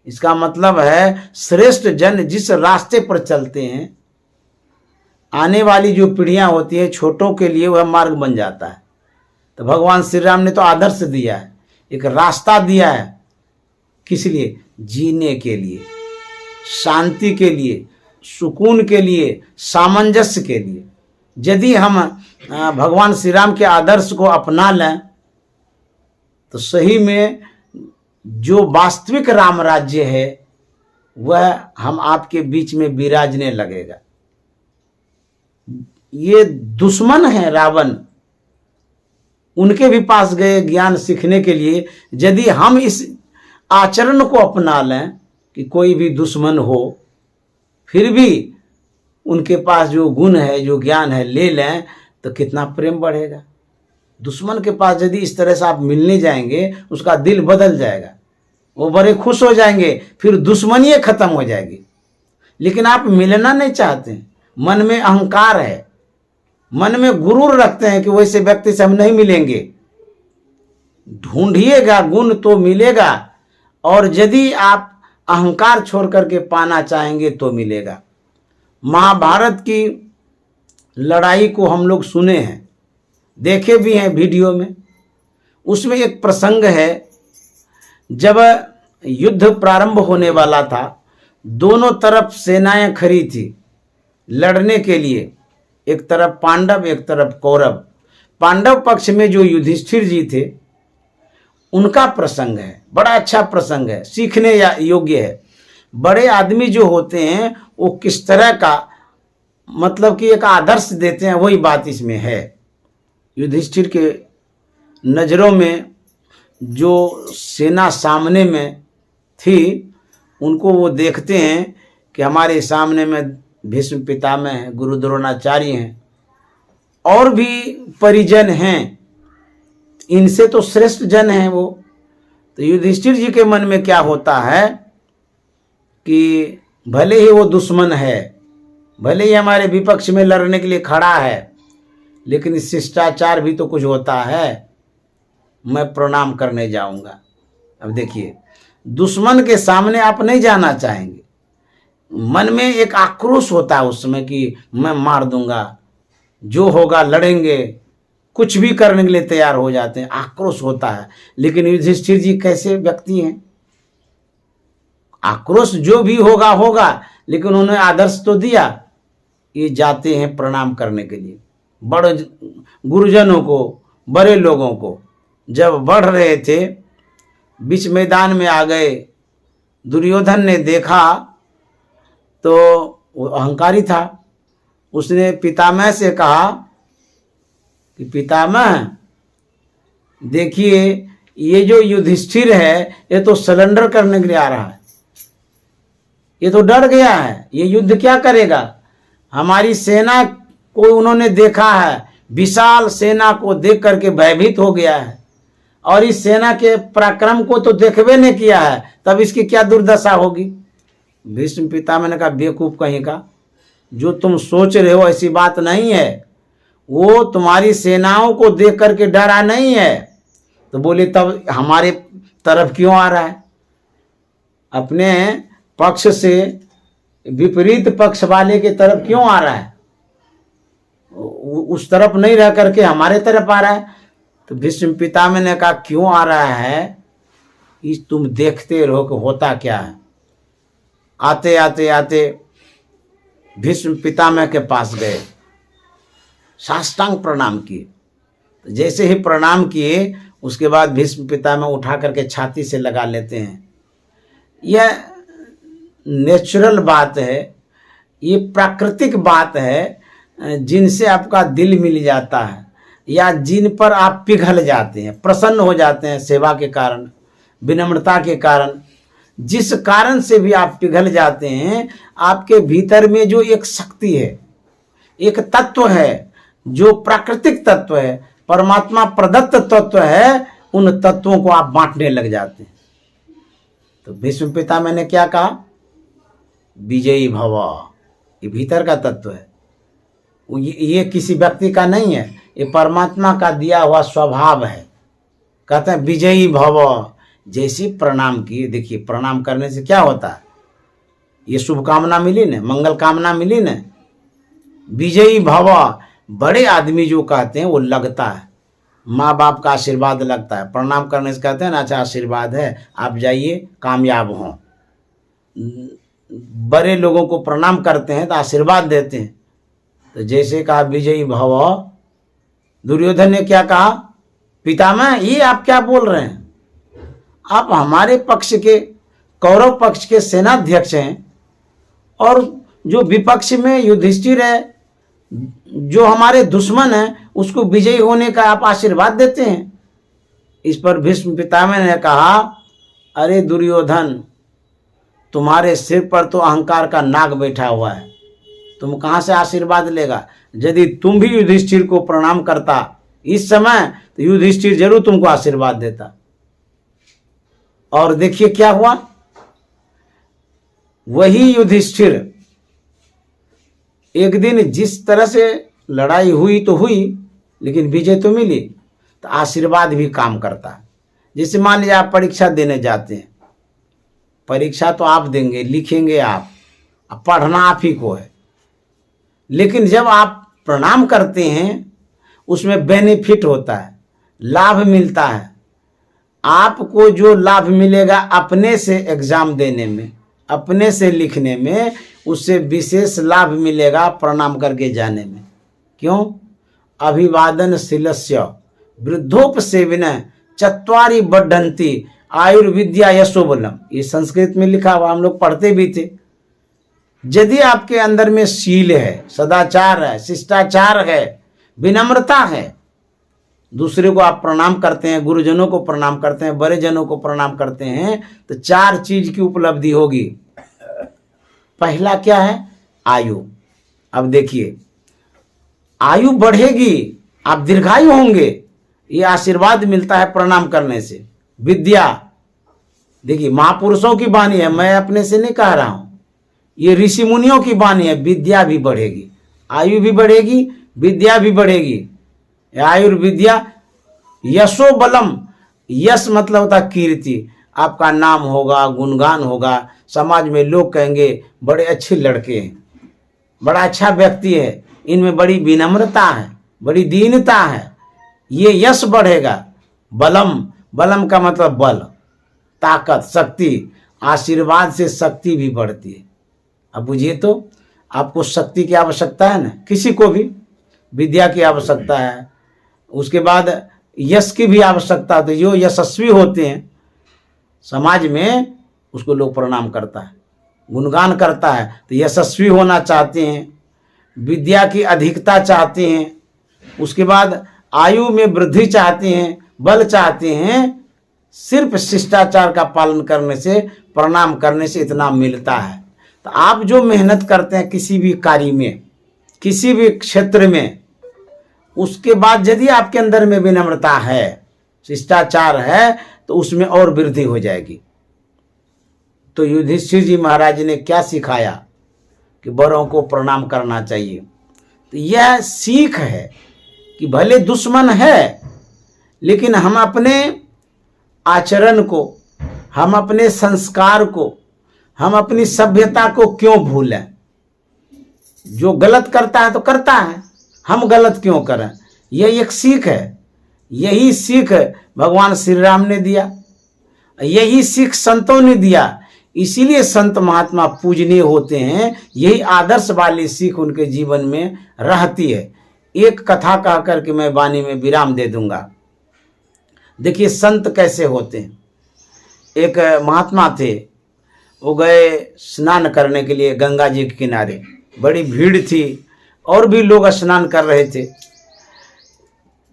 इसका मतलब है श्रेष्ठ जन जिस रास्ते पर चलते हैं, आने वाली जो पीढ़ियां होती हैं छोटों के लिए वह मार्ग बन जाता है। तो भगवान श्री राम ने तो आदर्श दिया है, एक रास्ता दिया है, किस लिए? जीने के लिए, शांति के लिए, सुकून के लिए, सामंजस्य के लिए। यदि हम भगवान श्री राम के आदर्श को अपना लें तो सही में जो वास्तविक राम राज्य है वह हम आपके बीच में विराजने लगेगा। ये दुश्मन है रावण, उनके भी पास गए ज्ञान सीखने के लिए। यदि हम इस आचरण को अपना लें कि कोई भी दुश्मन हो फिर भी उनके पास जो गुण है, जो ज्ञान है ले लें, तो कितना प्रेम बढ़ेगा। दुश्मन के पास यदि इस तरह से आप मिलने जाएंगे उसका दिल बदल जाएगा, वो बड़े खुश हो जाएंगे, फिर दुश्मनी खत्म हो जाएगी। लेकिन आप मिलना नहीं चाहते, मन में अहंकार है, मन में गुरूर रखते हैं कि वैसे व्यक्ति से हम नहीं मिलेंगे। ढूंढिएगा गुण तो मिलेगा, और यदि आप अहंकार छोड़ करके पाना चाहेंगे तो मिलेगा। महाभारत की लड़ाई को हम लोग सुने हैं, देखे भी हैं वीडियो में। उसमें एक प्रसंग है, जब युद्ध प्रारंभ होने वाला था, दोनों तरफ सेनाएं खड़ी थी लड़ने के लिए, एक तरफ पांडव एक तरफ कौरव। पांडव पक्ष में जो युधिष्ठिर जी थे उनका प्रसंग है, बड़ा अच्छा प्रसंग है, सीखने योग्य है। बड़े आदमी जो होते हैं वो किस तरह का मतलब कि एक आदर्श देते हैं, वही बात इसमें है। युधिष्ठिर के नज़रों में जो सेना सामने में थी उनको वो देखते हैं कि हमारे सामने में भीष्म पितामह हैं, गुरु द्रोणाचार्य हैं, और भी परिजन हैं, इनसे तो श्रेष्ठ जन हैं वो। तो युधिष्ठिर जी के मन में क्या होता है कि भले ही वो दुश्मन है, भले ही हमारे विपक्ष में लड़ने के लिए खड़ा है, लेकिन इस शिष्टाचार भी तो कुछ होता है, मैं प्रणाम करने जाऊंगा। अब देखिए दुश्मन के सामने आप नहीं जाना चाहेंगे, मन में एक आक्रोश होता है उस समय कि मैं मार दूंगा, जो होगा लड़ेंगे, कुछ भी करने के लिए तैयार हो जाते हैं, आक्रोश होता है। लेकिन युधिष्ठिर जी कैसे व्यक्ति हैं, आक्रोश जो भी होगा होगा, लेकिन उन्होंने आदर्श तो दिया। ये जाते हैं प्रणाम करने के लिए, बड़े गुरुजनों को बड़े लोगों को। जब बढ़ रहे थे, बीच मैदान में आ गए, दुर्योधन ने देखा तो वो अहंकारी था। उसने पितामह से कहा कि पितामह देखिए, ये जो युधिष्ठिर है ये तो सरेंडर करने के लिए आ रहा है, ये तो डर गया है, ये युद्ध क्या करेगा। हमारी सेना को उन्होंने देखा है, विशाल सेना को देख करके भयभीत हो गया है, और इस सेना के पराक्रम को तो देखबे नहीं किया है, तब इसकी क्या दुर्दशा होगी। भीष्म पितामह ने कहा, बेवकूफ कहीं का, जो तुम सोच रहे हो ऐसी बात नहीं है, वो तुम्हारी सेनाओं को देख करके डरा नहीं है। तो बोले तब हमारे तरफ क्यों आ रहा है, अपने पक्ष से विपरीत पक्ष वाले के तरफ क्यों आ रहा है, उस तरफ नहीं रह करके हमारे तरफ आ रहा है। तो भीष्म पितामह ने कहा, क्यों आ रहा है, इस तुम देखते रहो कि होता क्या है। आते आते आते भीष्म पितामह के पास गए, साष्टांग प्रणाम किए। जैसे ही प्रणाम किए, उसके बाद भीष्म पितामह उठा करके छाती से लगा लेते हैं। यह नेचुरल बात है, ये प्राकृतिक बात है, जिनसे आपका दिल मिल जाता है या जिन पर आप पिघल जाते हैं, प्रसन्न हो जाते हैं सेवा के कारण, विनम्रता के कारण। जिस कारण से भी आप पिघल जाते हैं, आपके भीतर में जो एक शक्ति है, एक तत्व है, जो प्राकृतिक तत्व है, परमात्मा प्रदत्त तत्व है, उन तत्वों को आप बांटने लग जाते हैं। तो भीष्म पितामह ने क्या कहा, विजयी भव, ये भीतर का तत्व है, ये किसी व्यक्ति का नहीं है, ये परमात्मा का दिया हुआ स्वभाव है। कहते हैं विजयी भव। जैसी प्रणाम किए, देखिए प्रणाम करने से क्या होता है, ये शुभकामना मिली न, मंगल कामना मिली न। विजयी भव, बड़े आदमी जो कहते हैं वो लगता है, माँ बाप का आशीर्वाद लगता है। प्रणाम करने से कहते हैं ना, अच्छा आशीर्वाद है, आप जाइए कामयाब हों। बड़े लोगों को प्रणाम करते हैं तो आशीर्वाद देते हैं। तो जैसे कहा विजयी भव, दुर्योधन ने क्या कहा, पितामह ये आप क्या बोल रहे हैं, आप हमारे पक्ष के, कौरव पक्ष के सेनाध्यक्ष हैं, और जो विपक्ष में युधिष्ठिर है, जो हमारे दुश्मन है, उसको विजयी होने का आप आशीर्वाद देते हैं। इस पर भीष्म पितामह ने कहा, अरे दुर्योधन, तुम्हारे सिर पर तो अहंकार का नाग बैठा हुआ है, तुम कहाँ से आशीर्वाद लेगा। यदि तुम भी युधिष्ठिर को प्रणाम करता इस समय, तो युधिष्ठिर जरूर तुमको आशीर्वाद देता। और देखिए क्या हुआ, वही युधिष्ठिर एक दिन जिस तरह से लड़ाई हुई तो हुई, लेकिन विजय तो मिली, तो आशीर्वाद भी काम करता है। जैसे मान लीजिए आप परीक्षा देने जाते हैं, परीक्षा तो आप देंगे, लिखेंगे आप, पढ़ना आप ही को है, लेकिन जब आप प्रणाम करते हैं उसमें बेनिफिट होता है, लाभ मिलता है। आपको जो लाभ मिलेगा अपने से एग्जाम देने में, अपने से लिखने में, उससे विशेष लाभ मिलेगा प्रणाम करके जाने में। क्यों, अभिवादनशीलस्य वृद्धोपसेविन चत्वारि बढ़न्ति आयुर्विद्या यशोबलम, ये संस्कृत में लिखा हुआ, हम लोग पढ़ते भी थे। यदि आपके अंदर में शील है, सदाचार है, शिष्टाचार है, विनम्रता है, दूसरे को आप प्रणाम करते हैं, गुरुजनों को प्रणाम करते हैं, बड़े जनों को प्रणाम करते हैं, तो 4 चीज की उपलब्धि होगी। पहला क्या है, आयु। अब देखिए, आयु बढ़ेगी, आप दीर्घायु होंगे, ये आशीर्वाद मिलता है प्रणाम करने से। विद्या, देखिए महापुरुषों की वाणी है, मैं अपने से नहीं कह रहा हूं, ये ऋषि मुनियों की वाणी है। विद्या भी बढ़ेगी, आयु भी बढ़ेगी, विद्या भी बढ़ेगी। आयुर्विद्या, यशो बलम, यश मतलब होता कीर्ति, आपका नाम होगा, गुणगान होगा, समाज में लोग कहेंगे बड़े अच्छे लड़के हैं, बड़ा अच्छा व्यक्ति है, इनमें बड़ी विनम्रता है, बड़ी दीनता है, ये यश बढ़ेगा। बलम, बलम का मतलब बल, ताकत, शक्ति। आशीर्वाद से शक्ति भी बढ़ती है। अब बुझिए तो, आपको शक्ति की आवश्यकता है ना, किसी को भी विद्या की आवश्यकता है, उसके बाद यश की भी आवश्यकता होती है। जो यशस्वी होते हैं समाज में उसको लोग प्रणाम करता है, गुणगान करता है। तो यशस्वी होना चाहते हैं, विद्या की अधिकता चाहते हैं, उसके बाद आयु में वृद्धि चाहते हैं, बल चाहते हैं। सिर्फ शिष्टाचार का पालन करने से, प्रणाम करने से इतना मिलता है। तो आप जो मेहनत करते हैं किसी भी कार्य में, किसी भी क्षेत्र में, उसके बाद यदि आपके अंदर में विनम्रता है, शिष्टाचार है, तो उसमें और वृद्धि हो जाएगी। तो युधिष्ठिर जी महाराज ने क्या सिखाया कि बड़ों को प्रणाम करना चाहिए। तो यह सीख है कि भले दुश्मन है, लेकिन हम अपने आचरण को, हम अपने संस्कार को, हम अपनी सभ्यता को क्यों भूलें। जो गलत करता है तो करता है, हम गलत क्यों करें। यह एक सीख है। यही सीख भगवान श्री राम ने दिया, यही सीख संतों ने दिया। इसीलिए संत महात्मा पूजनीय होते हैं। यही आदर्श वाली सीख उनके जीवन में रहती है। एक कथा कह करके मैं वाणी में विराम दे दूंगा। देखिए संत कैसे होते हैं। एक महात्मा थे, वो गए स्नान करने के लिए गंगा जी के किनारे। बड़ी भीड़ थी और भी लोग स्नान कर रहे थे।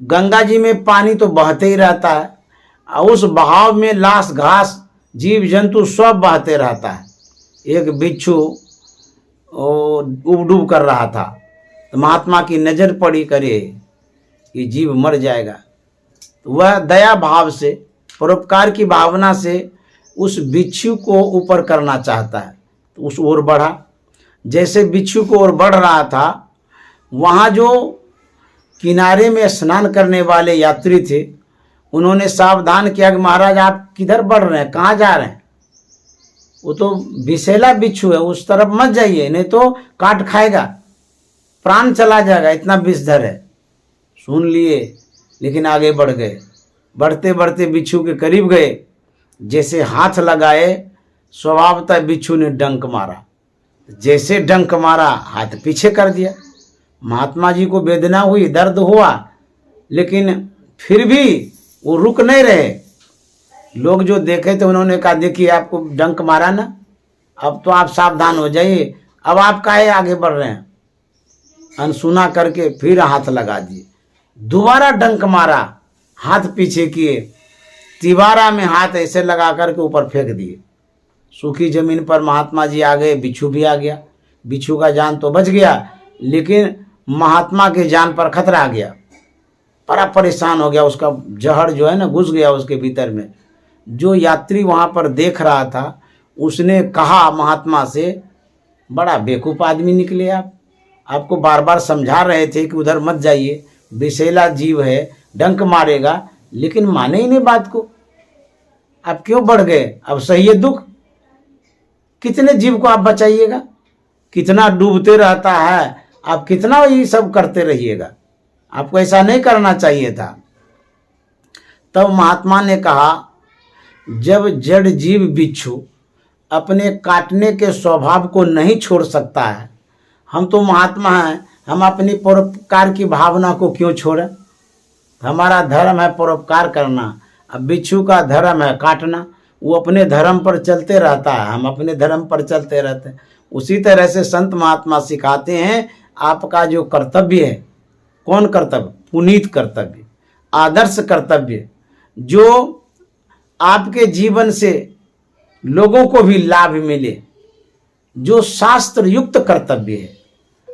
गंगा जी में पानी तो बहते ही रहता है, और उस बहाव में लाश घास जीव जंतु सब बहते रहता है। एक बिच्छू उब डूब कर रहा था, तो महात्मा की नज़र पड़ी, करे कि जीव मर जाएगा। तो वह दया भाव से, परोपकार की भावना से उस बिच्छू को ऊपर करना चाहता है। तो उस ओर बढ़ा। जैसे बिच्छू को ओर बढ़ रहा था, वहाँ जो किनारे में स्नान करने वाले यात्री थे, उन्होंने सावधान किया कि महाराज आप किधर बढ़ रहे हैं, कहाँ जा रहे हैं। वो तो विषैला बिच्छू है, उस तरफ मत जाइए, नहीं तो काट खाएगा, प्राण चला जाएगा, इतना विषधर है। सुन लिए, लेकिन आगे बढ़ गए। बढ़ते बढ़ते बिच्छू के करीब गए। जैसे हाथ लगाए, स्वभावतः बिच्छू ने डंक मारा। जैसे डंक मारा, हाथ पीछे कर दिया। महात्मा जी को वेदना हुई, दर्द हुआ, लेकिन फिर भी वो रुक नहीं रहे। लोग जो देखे थे उन्होंने कहा देखिए आपको डंक मारा ना, अब तो आप सावधान हो जाइए, अब आप काहे आगे बढ़ रहे हैं। अनसुना करके फिर हाथ लगा दिए। दोबारा डंक मारा, हाथ पीछे किए, तिबारा में हाथ ऐसे लगा करके ऊपर फेंक दिए। सूखी जमीन पर महात्मा जी आ गए, बिच्छू भी आ गया। बिच्छू का जान तो बच गया, लेकिन महात्मा के जान पर खतरा आ गया। बड़ा परेशान हो गया, उसका जहर जो है ना घुस गया उसके भीतर में। जो यात्री वहाँ पर देख रहा था, उसने कहा महात्मा से, बड़ा बेवकूफ़ आदमी निकले आप, आपको बार बार समझा रहे थे कि उधर मत जाइए, विषैला जीव है, डंक मारेगा, लेकिन माने ही नहीं बात को। आप क्यों बढ़ गए, अब सही है दुख। कितने जीव को आप बचाइएगा, कितना डूबते रहता है, आप कितना ये सब करते रहिएगा। आपको ऐसा नहीं करना चाहिए था। तब महात्मा ने कहा, जब जड़ जीव बिच्छू अपने काटने के स्वभाव को नहीं छोड़ सकता है, हम तो महात्मा हैं, हम अपनी परोपकार की भावना को क्यों छोड़ें। हमारा धर्म है परोपकार करना, अब बिच्छू का धर्म है काटना। वो अपने धर्म पर चलते रहता है, हम अपने धर्म पर चलते रहते हैं। उसी तरह से संत महात्मा सिखाते हैं, आपका जो कर्तव्य है, कौन कर्तव्य, पुनीत कर्तव्य, आदर्श कर्तव्य, जो आपके जीवन से लोगों को भी लाभ मिले, जो शास्त्र युक्त कर्तव्य है,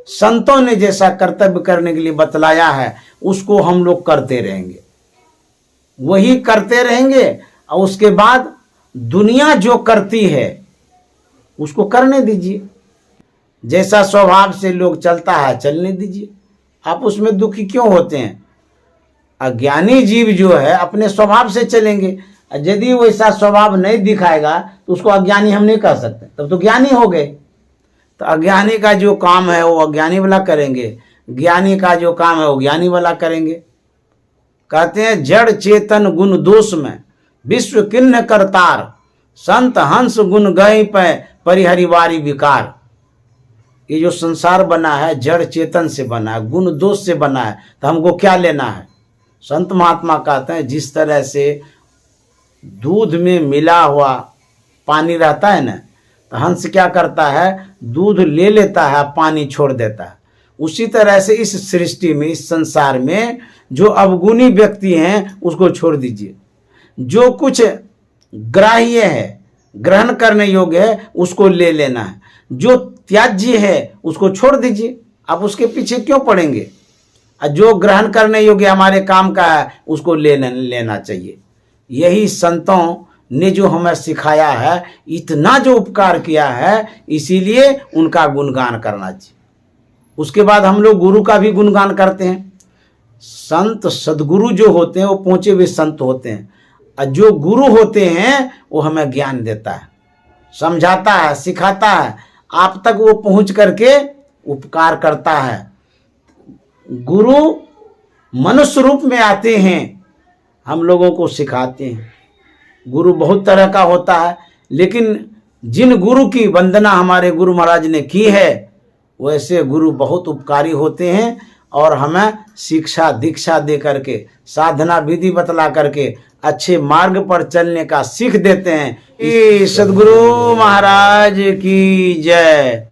संतों ने जैसा कर्तव्य करने के लिए बतलाया है, उसको हम लोग करते रहेंगे, वही करते रहेंगे। और उसके बाद दुनिया जो करती है उसको करने दीजिए। जैसा स्वभाव से लोग चलता है चलने दीजिए, आप उसमें दुखी क्यों होते हैं। अज्ञानी जीव जो है अपने स्वभाव से चलेंगे, यदि वैसा स्वभाव नहीं दिखाएगा तो उसको अज्ञानी हम नहीं कह सकते, तब तो ज्ञानी हो गए। तो अज्ञानी का जो काम है वो अज्ञानी वाला करेंगे, ज्ञानी का जो काम है वो ज्ञानी वाला करेंगे। कहते हैं जड़ चेतन गुण दोष में विश्व किन्न करतार, संत हंस गुण गए पै परिहरिवारी विकार। ये जो संसार बना है जड़ चेतन से बना है, गुण दोष से बना है, तो हमको क्या लेना है। संत महात्मा कहते हैं जिस तरह से दूध में मिला हुआ पानी रहता है ना, तो हंस क्या करता है, दूध ले लेता है, पानी छोड़ देता है। उसी तरह से इस सृष्टि में, इस संसार में जो अवगुणी व्यक्ति हैं उसको छोड़ दीजिए। जो कुछ ग्राह्य है, ग्रहण करने योग्य है, उसको ले लेना है। जो त्याज्य है उसको छोड़ दीजिए, आप उसके पीछे क्यों पड़ेंगे। जो ग्रहण करने योग्य हमारे काम का है उसको लेना चाहिए। यही संतों ने जो हमें सिखाया है, इतना जो उपकार किया है, इसीलिए उनका गुणगान करना चाहिए। उसके बाद हम लोग गुरु का भी गुणगान करते हैं। संत सदगुरु जो होते हैं वो पहुंचे हुए संत होते हैं, और जो गुरु होते हैं वो हमें ज्ञान देता है, समझाता है, सिखाता है, आप तक वो पहुंच करके उपकार करता है। गुरु मनुष्य रूप में आते हैं, हम लोगों को सिखाते हैं। गुरु बहुत तरह का होता है, लेकिन जिन गुरु की वंदना हमारे गुरु महाराज ने की है, वैसे गुरु बहुत उपकारी होते हैं और हमें शिक्षा दीक्षा दे करके, साधना विधि बतला करके अच्छे मार्ग पर चलने का सीख देते हैं। सदगुरु महाराज की जय।